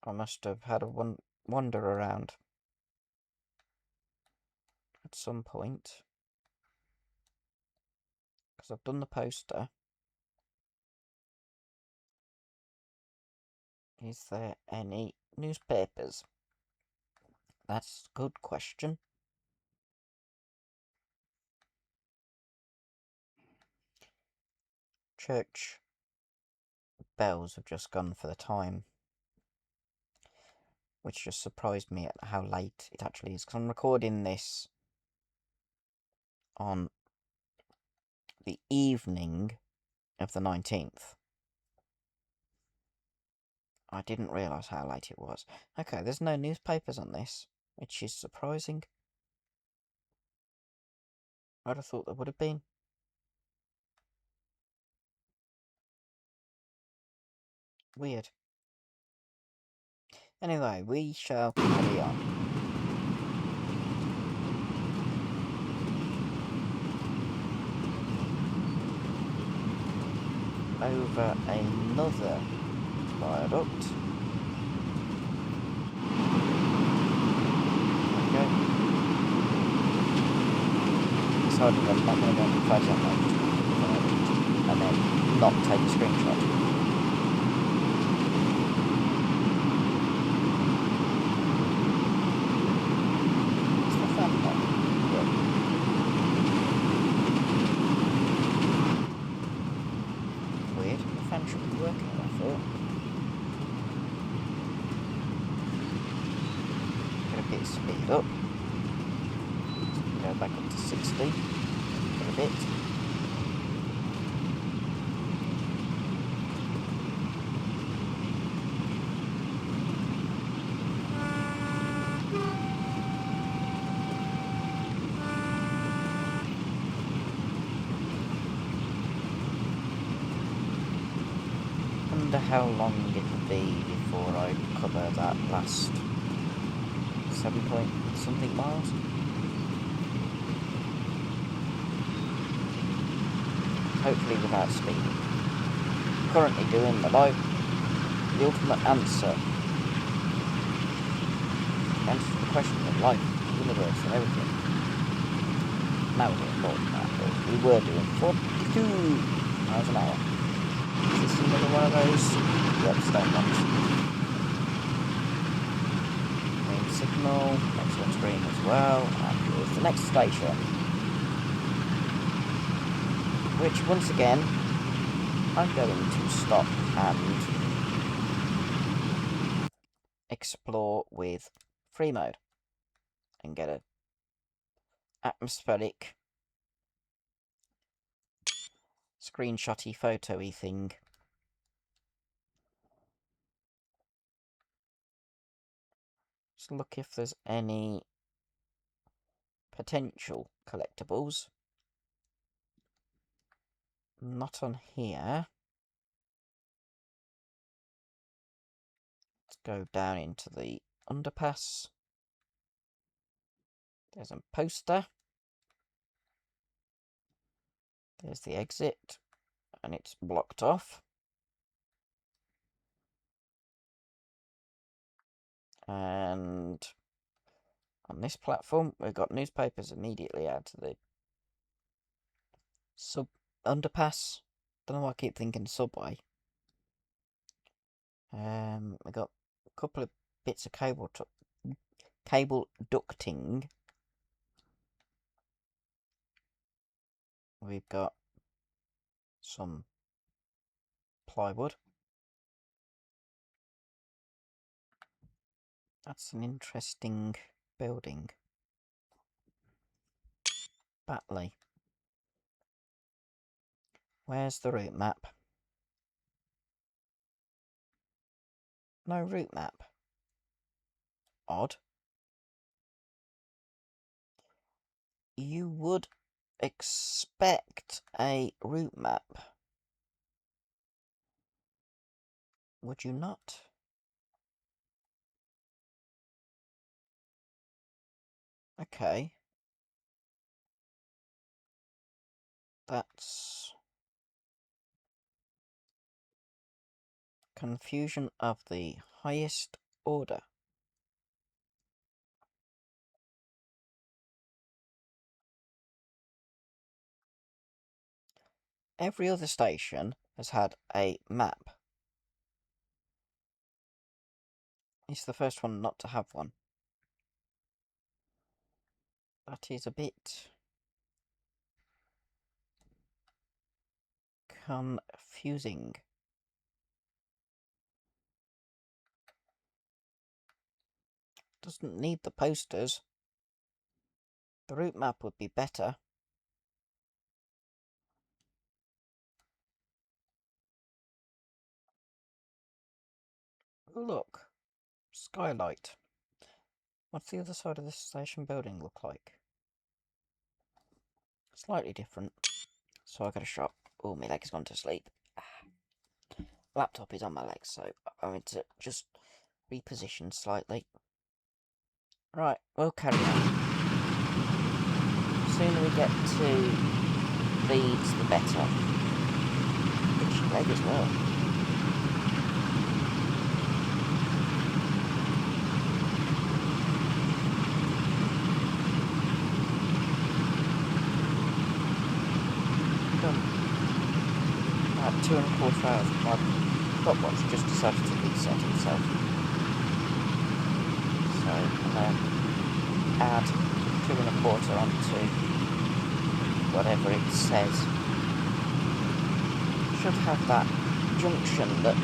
I must have had a wander around at some point. Because I've done the poster. Is there any newspapers? That's a good question. Church bells have just gone for the time, which just surprised me at how late it actually is, because I'm recording this on the evening of the 19th. I didn't realise how late it was. Okay, there's no newspapers on this, which is surprising. I'd have thought there would have been. Weird. Anyway, we shall carry on. Over another viaduct. There we go. Decided I'm not going to go and flash that one, and then not take a screenshot. Speed up. Go back up to 60 for a bit. how long it'll be before I cover that last 7 point something miles. Hopefully without speeding. Currently doing the ultimate answer to the question of life, the universe and everything. Now we're doing more than that, but we were doing 42 miles an hour. Is this another one of those? Yep, stone ones. Green signal, next one's green as well, and here's the next station. Which, once again, I'm going to stop and explore with free mode and get a atmospheric screenshotty photo-y thing. Just look if there's any potential collectibles. Not on here. Let's go down into the underpass. There's a poster. There's the exit, and it's blocked off. And on this platform, we've got newspapers immediately out to the underpass. Don't know why I keep thinking subway. We got a couple of bits of cable ducting. We've got some plywood. That's an interesting building. Batley. Where's the route map? No route map. Odd. You would expect a route map, would you not? Okay. That's confusion of the highest order. Every other station has had a map. It's the first one not to have one. That is a bit confusing. Doesn't need the posters. The route map would be better. Look. Skylight. What's the other side of this station building look like? Slightly different. So I got a shot. Oh, my leg's gone to sleep. Laptop is on my legs, so I'm going to just reposition slightly. Right, we'll carry on. The sooner we get to Leeds, the better. Itchy leg as well. About 2.25 hours. My stopwatch just decided to reset itself. So I'm going to add 2.25 onto whatever it says. Should have that junction that...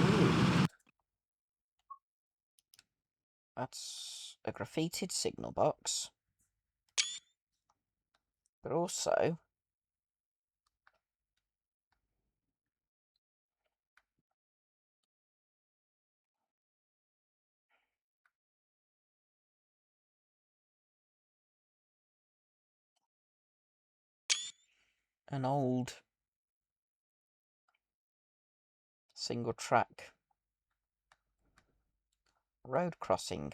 Ooh. That's a graffitied signal box. But also an old Single track road crossing.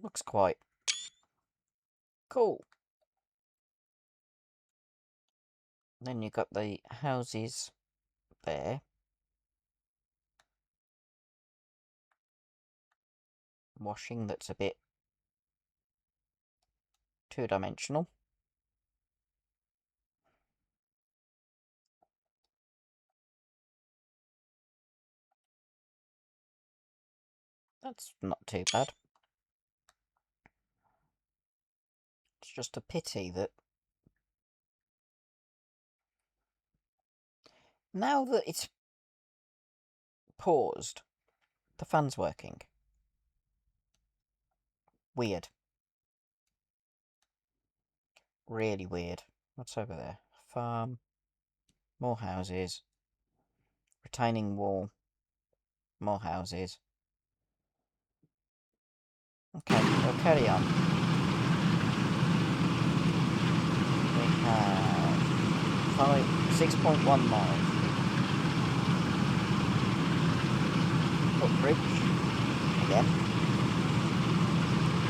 Looks quite cool. Then you've got the houses there. Washing that's a bit two-dimensional. That's not too bad. It's just a pity that now that it's paused, the fan's working. Weird. Really weird. What's over there? Farm. More houses. Retaining wall. More houses. Okay, we'll carry on. We have 6.1 miles. Footbridge. Again.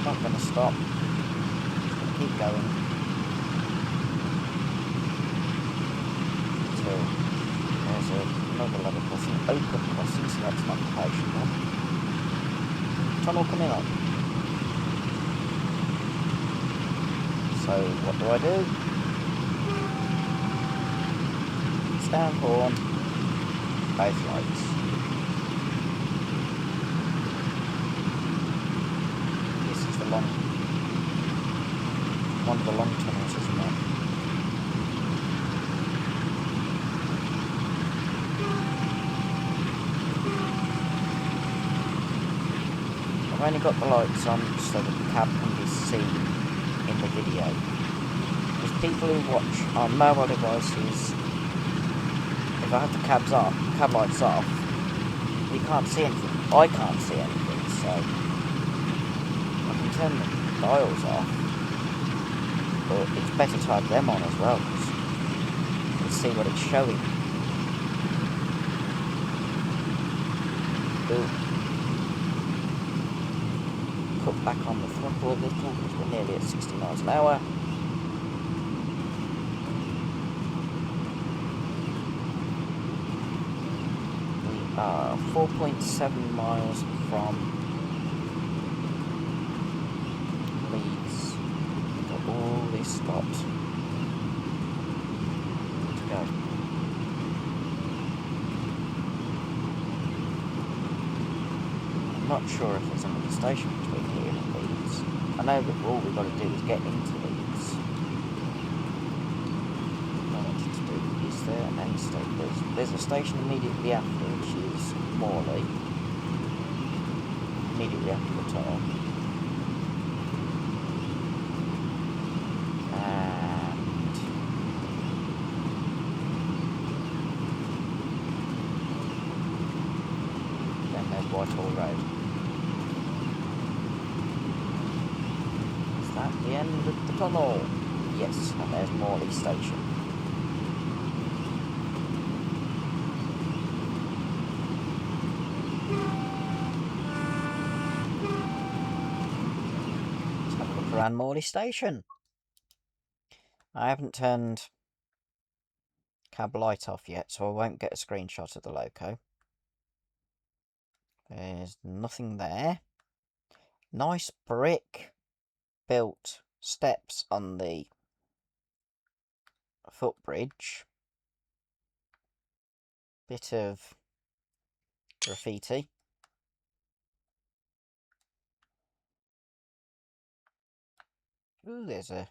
Not going to stop. Just going to keep going. Until there's another level crossing. Open crossing, so that's not the patient one. Tunnel coming up. So what do? Stand horn, both lights. This is the one of the long tunnels, isn't it? I've only got the lights on so that the cab can be seen in the video. Because people who watch on mobile devices, if I have the cab lights off, you can't see anything. I can't see anything, so I can turn the dials off. But it's better to have them on as well, because you can see what it's showing. Ooh. Cut back on the throttle a little, because we're nearly at 60 miles an hour. We are 4.7 miles from Leeds. We've got all this spot to go. I'm not sure if there's another station between here and Leeds. I know that all we've got to do is get into Leeds. What I wanted to do is there an end state. There's a station immediately after, which is Morley. Immediately after the tunnel. And then there's Whitehall Road. Is that the end of the tunnel? Yes, and there's Morley Station. Let's have a look around Morley Station. I haven't turned cab light off yet, so I won't get a screenshot of the loco. There's nothing there. Nice brick built steps on the footbridge. Bit of graffiti. Ooh, there's a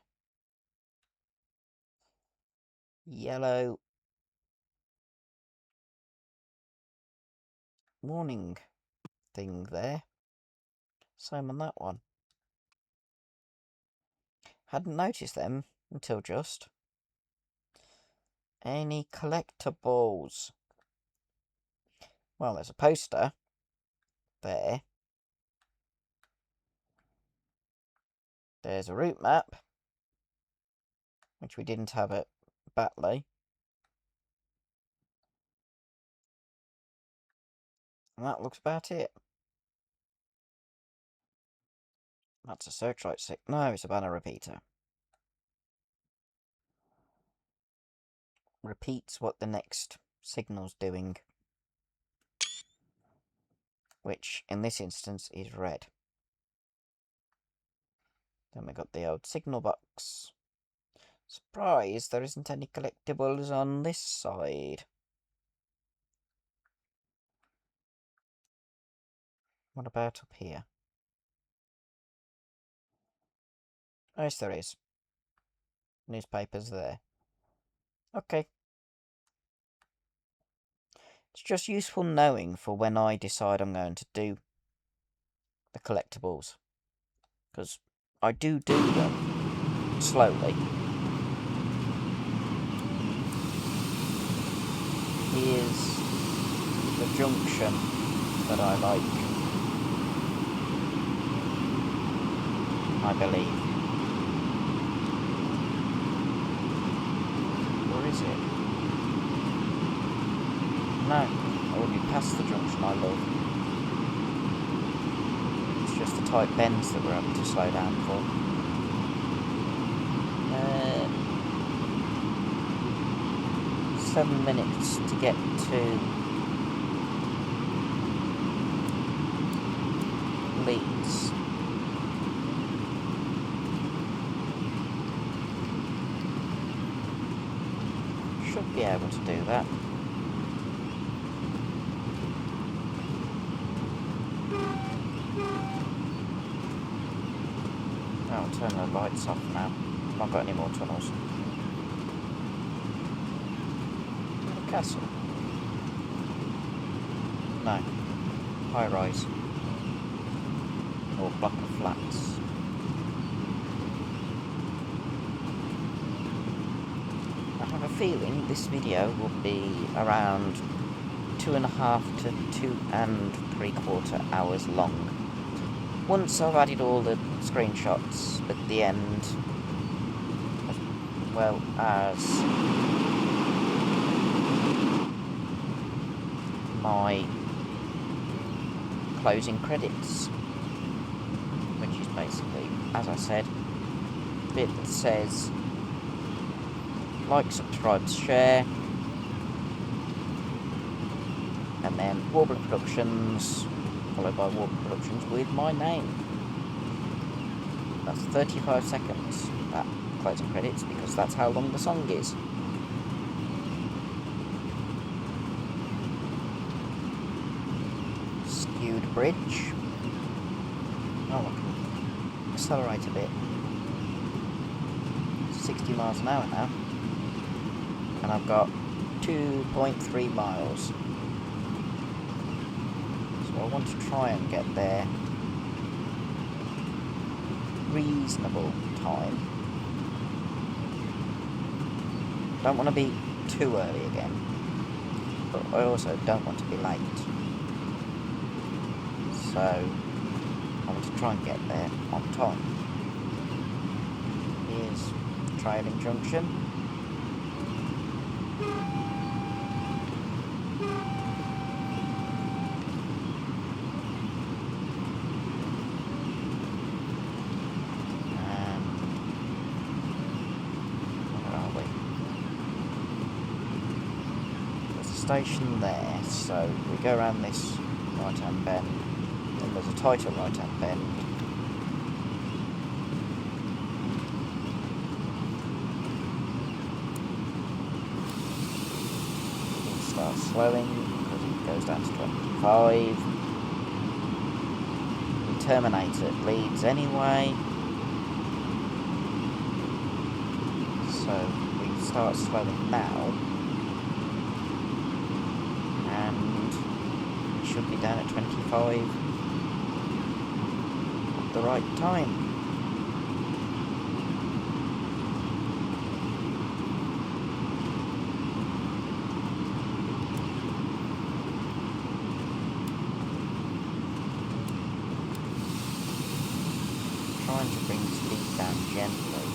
yellow warning thing there. Same on that one. Hadn't noticed them until just. Any collectibles? Well, there's a poster there. There's a route map, which we didn't have at Batley. And that looks about it. That's a searchlight no, it's a banner repeater. Repeats what the next signal's doing. Which, in this instance, is red. Then we got the old signal box. Surprise, there isn't any collectibles on this side. What about up here? Oh, yes, there is. Newspapers there. Okay. It's just useful knowing for when I decide I'm going to do the collectibles. Because I do them slowly. Here's the junction that I like, I believe. Or is it? No, I will be past the junction I love. It's just the tight bends that we're having to slow down for. 7 minutes to get to Leeds. Should be able to do that. I'll turn the lights off now. I've not got any more tunnels. Castle? No. High rise. Or block of flats. I have a feeling this video will be around 2.5 to 2.75 hours long. Once I've added all the screenshots at the end, as well as my closing credits, which is basically, as I said, the bit that says like, subscribe, share, and then Warburg Productions, followed by Warburg Productions with my name. That's 35 seconds, that closing credits, because that's how long the song is. Skewed bridge. Oh, I can accelerate a bit. 60 miles an hour now. And I've got 2.3 miles. So I want to try and get there reasonable time. Don't want to be too early again, but I also don't want to be late. So I want to try and get there on time. Here's Trailing Junction. Station there, so we go around this right hand bend, then there's a tighter right hand bend, we'll start slowing because it goes down to 25, we terminate at Leeds anyway, so we start slowing now. Should be down at 25 at the right time. trying to bring speed down gently.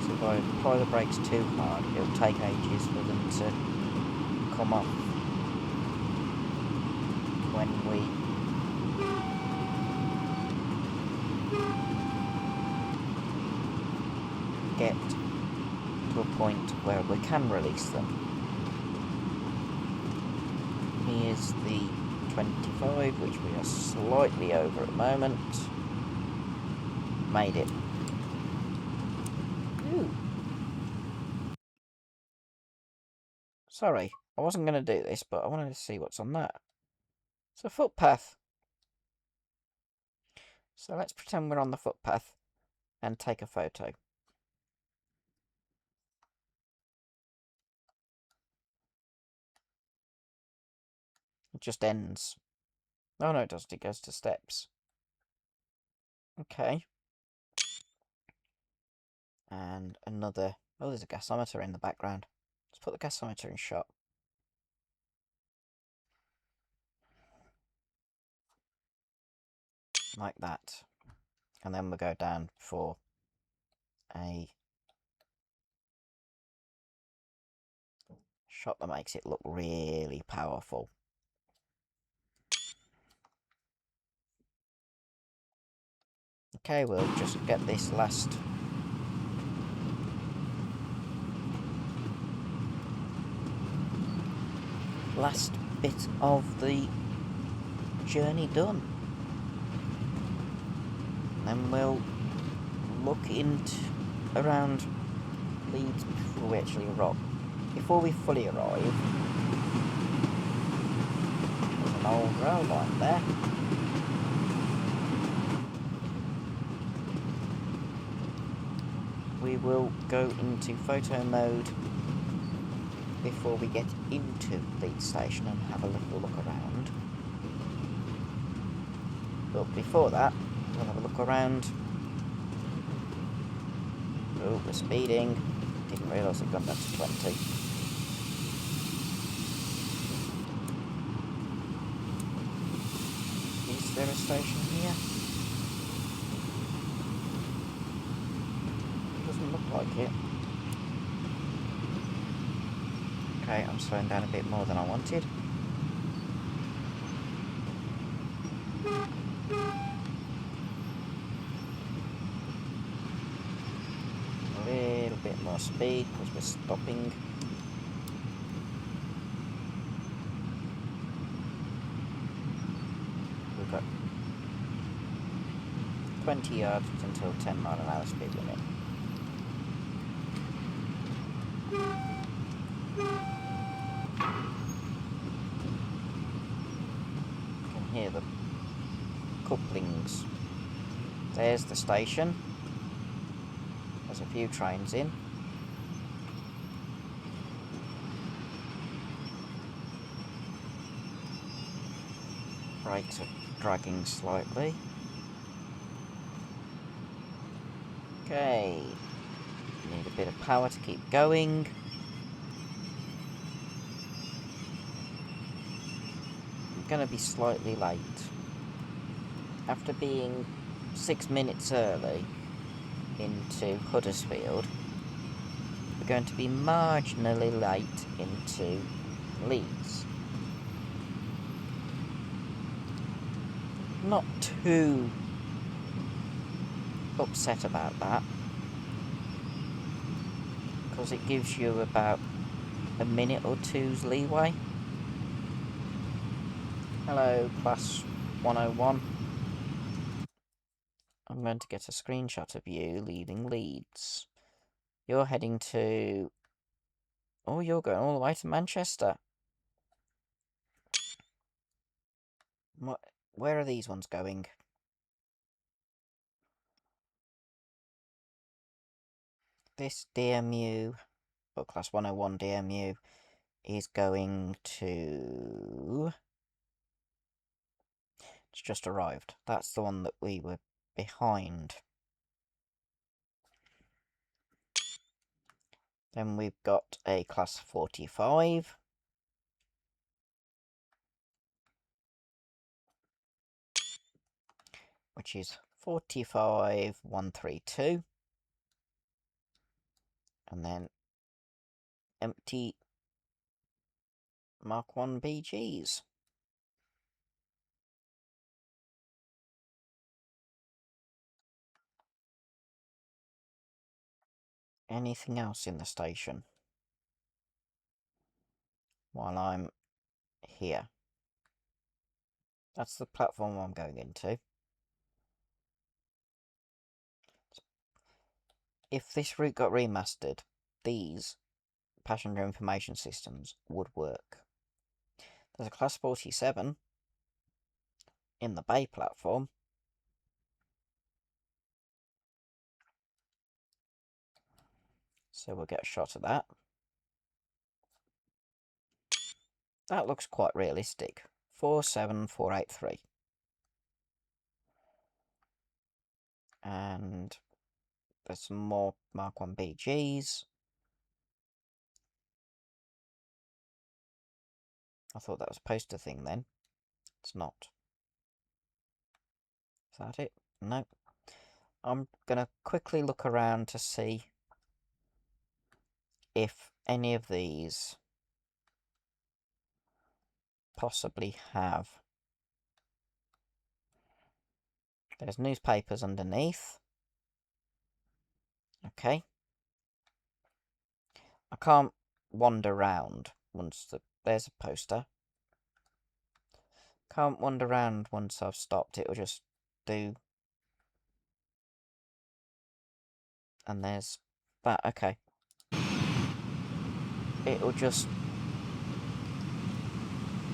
So if I apply the brakes too hard, it'll take ages for them to come off. When we get to a point where we can release them. Here's the 25, which we are slightly over at the moment. Made it. Ooh. Sorry, I wasn't going to do this, but I wanted to see what's on that. It's a footpath. So let's pretend we're on the footpath and take a photo. It just ends. Oh no, it doesn't. It goes to steps. Okay. And another... Oh, there's a gasometer in the background. Let's put the gasometer in shot. Like that. And then we'll go down for a shot that makes it look really powerful. Okay, we'll just get this last bit of the journey done. And then we'll look into around Leeds before we actually arrive. Before we fully arrive, there's an old rail line there. We will go into photo mode before we get into Leeds station and have a little look around. But before that, we'll have a look around. Oh, we're speeding. Didn't realise it got down to 20. Is there a station here? Doesn't look like it. Okay, I'm slowing down a bit more than I wanted. A little bit more speed because we're stopping. We've got 20 yards until 10 mile an hour speed limit. You can hear the couplings. There's the station. There's a few trains in. Brakes are dragging slightly. Okay. Need a bit of power to keep going. I'm going to be slightly late. After being 6 minutes early into Huddersfield, we're going to be marginally late into Leeds. Not too upset about that, because it gives you about a minute or two's leeway. Hello, class 101. I'm going to get a screenshot of you leaving Leeds. You're heading to... Oh, you're going all the way to Manchester. What? Where are these ones going? This DMU, or class 101 DMU, is going to... It's just arrived. That's the one that we were behind. Then we've got a class 45. which is 45132. And then empty Mark 1 BGs. Anything else in the station while I'm here? That's the platform I'm going into. If this route got remastered, these passenger information systems would work. There's a Class 47 in the bay platform. So we'll get a shot of that. That looks quite realistic. 47483. And there's some more Mark 1 BGs. I thought that was a poster thing then. It's not. Is that it? No. I'm gonna quickly look around to see if any of these possibly have. There's newspapers underneath. Okay. I can't wander around once there's a poster. Can't wander around once I've stopped. It'll just do. And there's that. Okay. It'll just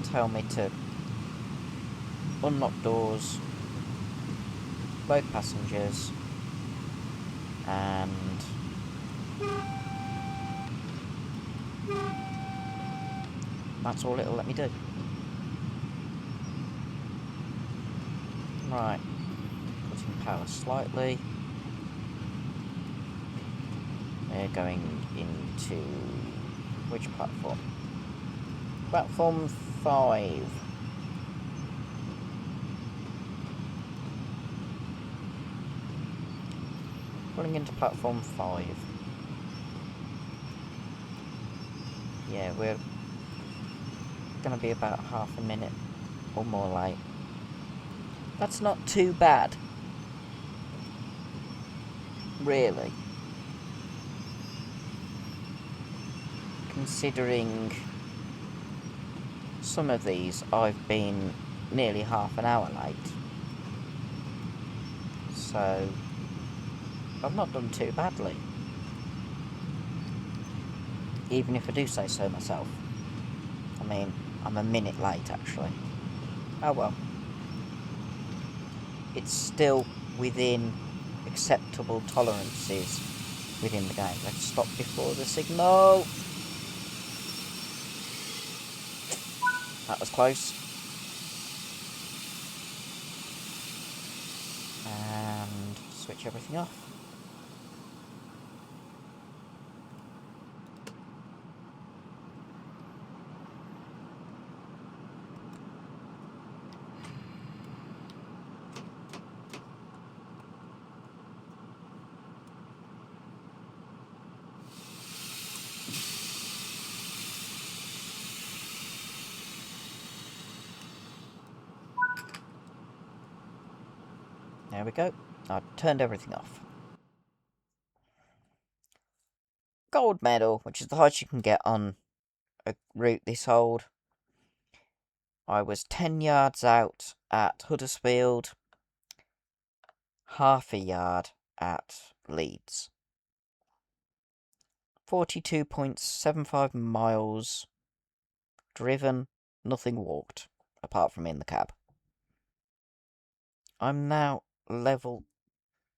tell me to unlock doors, load passengers, and that's all it'll let me do. Right, cutting power slightly. They're going into which platform? Platform 5. Pulling into platform 5. Yeah, we're going to be about half a minute or more late. That's not too bad. Really. Considering some of these I've been nearly half an hour late. So I've not done too badly. Even if I do say so myself. I mean, I'm a minute late actually. Oh well. It's still within acceptable tolerances within the game. Let's stop before the signal. That was close. And switch everything off. There we go. I've turned everything off. Gold medal, which is the highest you can get on a route this old. I was 10 yards out at Huddersfield, half a yard at Leeds. 42.75 miles driven, nothing walked, apart from in the cab. I'm now level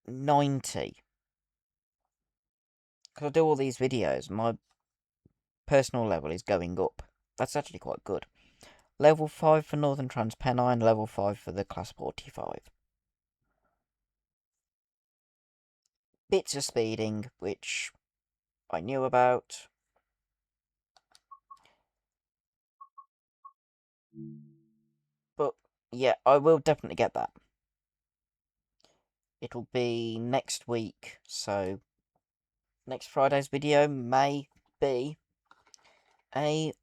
90. Because I do all these videos, my personal level is going up. That's actually quite good. Level 5 for Northern Trans Pennine, level 5 for the Class 45. Bits of speeding, which I knew about. But, yeah, I will definitely get that. it'll be next week. So next Friday's video may be a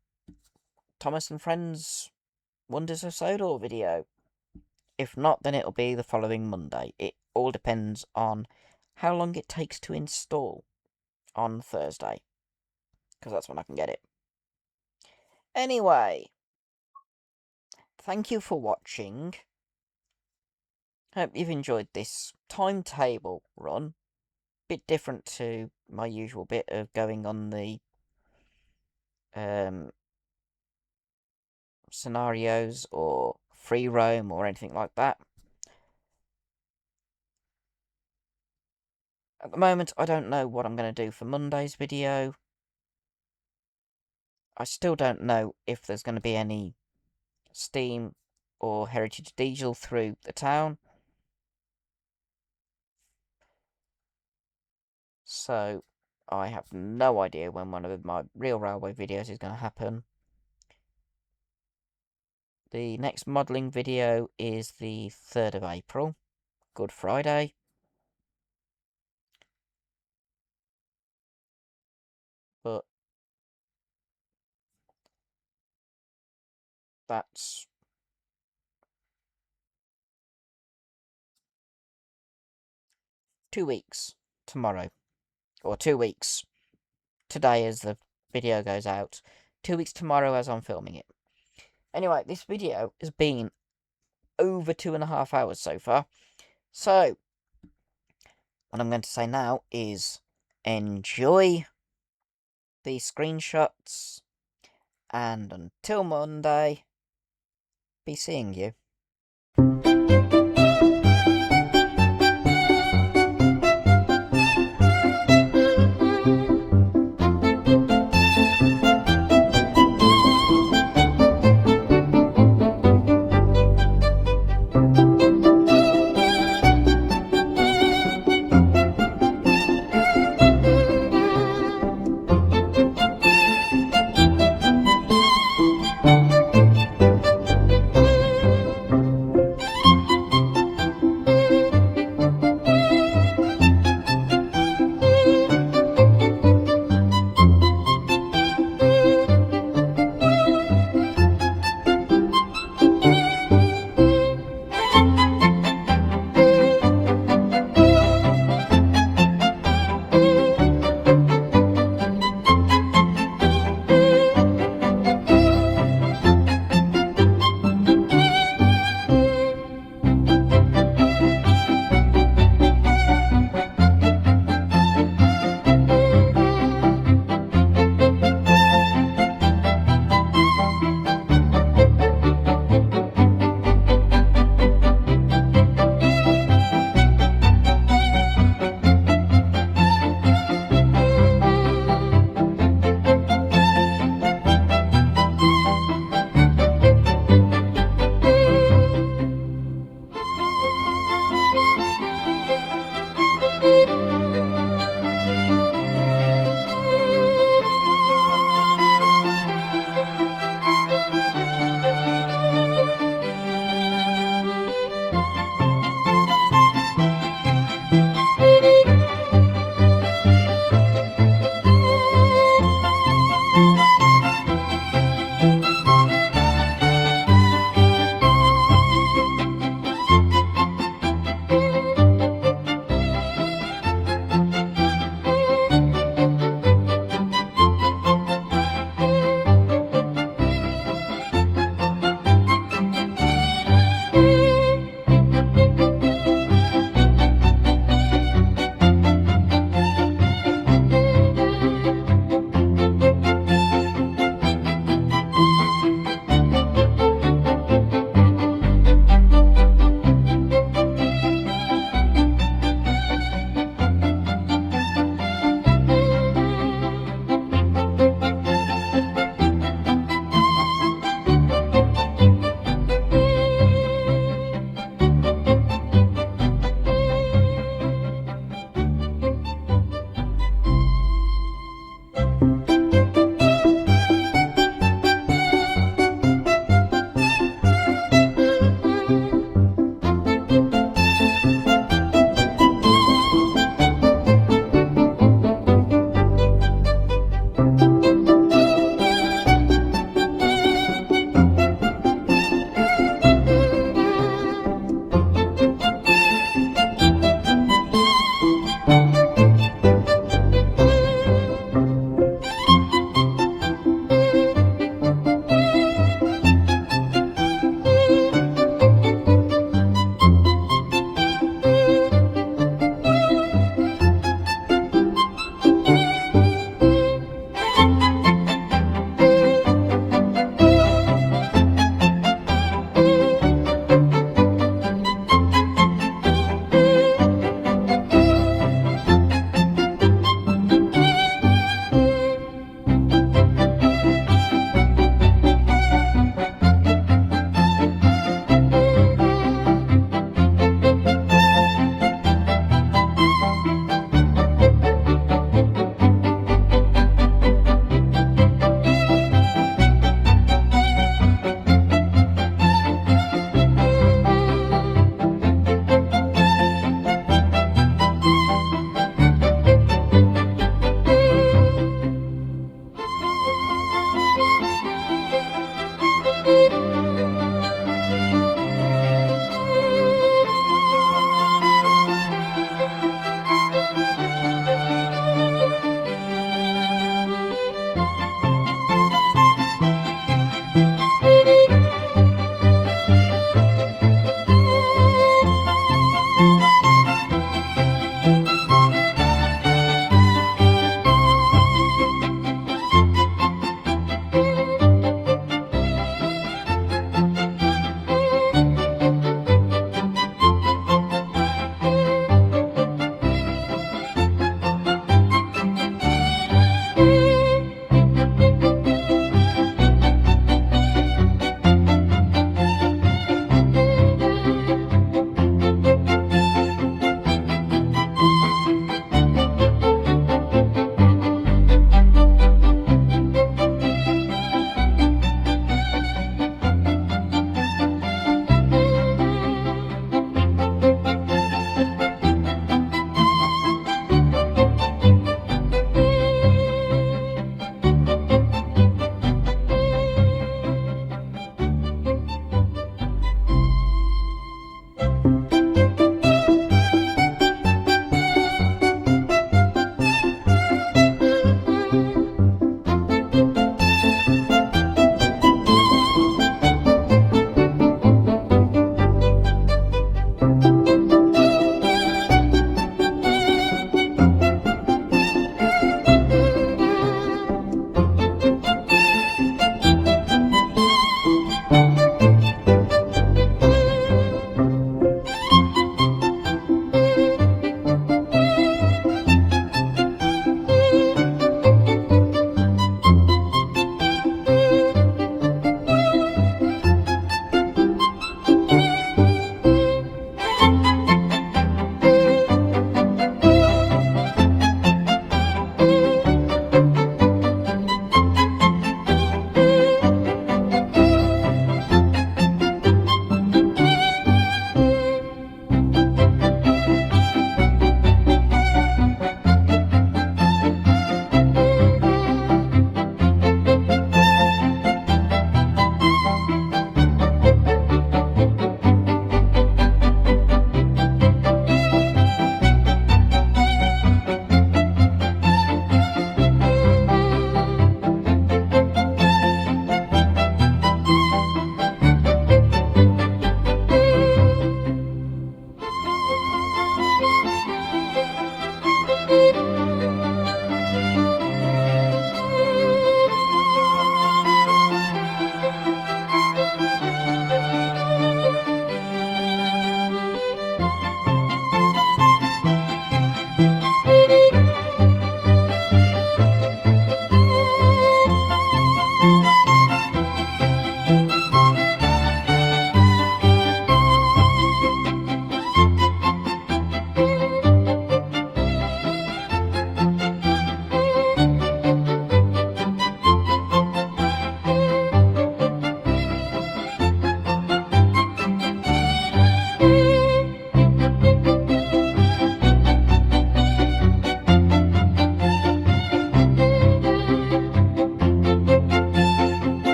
Thomas and Friends Wonders of Sodor video. If not, then it'll be the following Monday. It all depends on how long it takes to install on Thursday, because that's when I can get it. Anyway, thank you for watching. Hope you've enjoyed this timetable run. Bit different to my usual bit of going on the scenarios or free roam or anything like that. At the moment, I don't know what I'm going to do for Monday's video. I still don't know if there's going to be any Steam or Heritage Diesel through the town. So, I have no idea when one of my real railway videos is going to happen. The next modelling video is the 3rd of April, Good Friday. But that's two weeks tomorrow, or 2 weeks today as the video goes out, 2 weeks tomorrow as I'm filming it. Anyway, this video has been over 2.5 hours so far, so what I'm going to say now is enjoy the screenshots, and until Monday, be seeing you.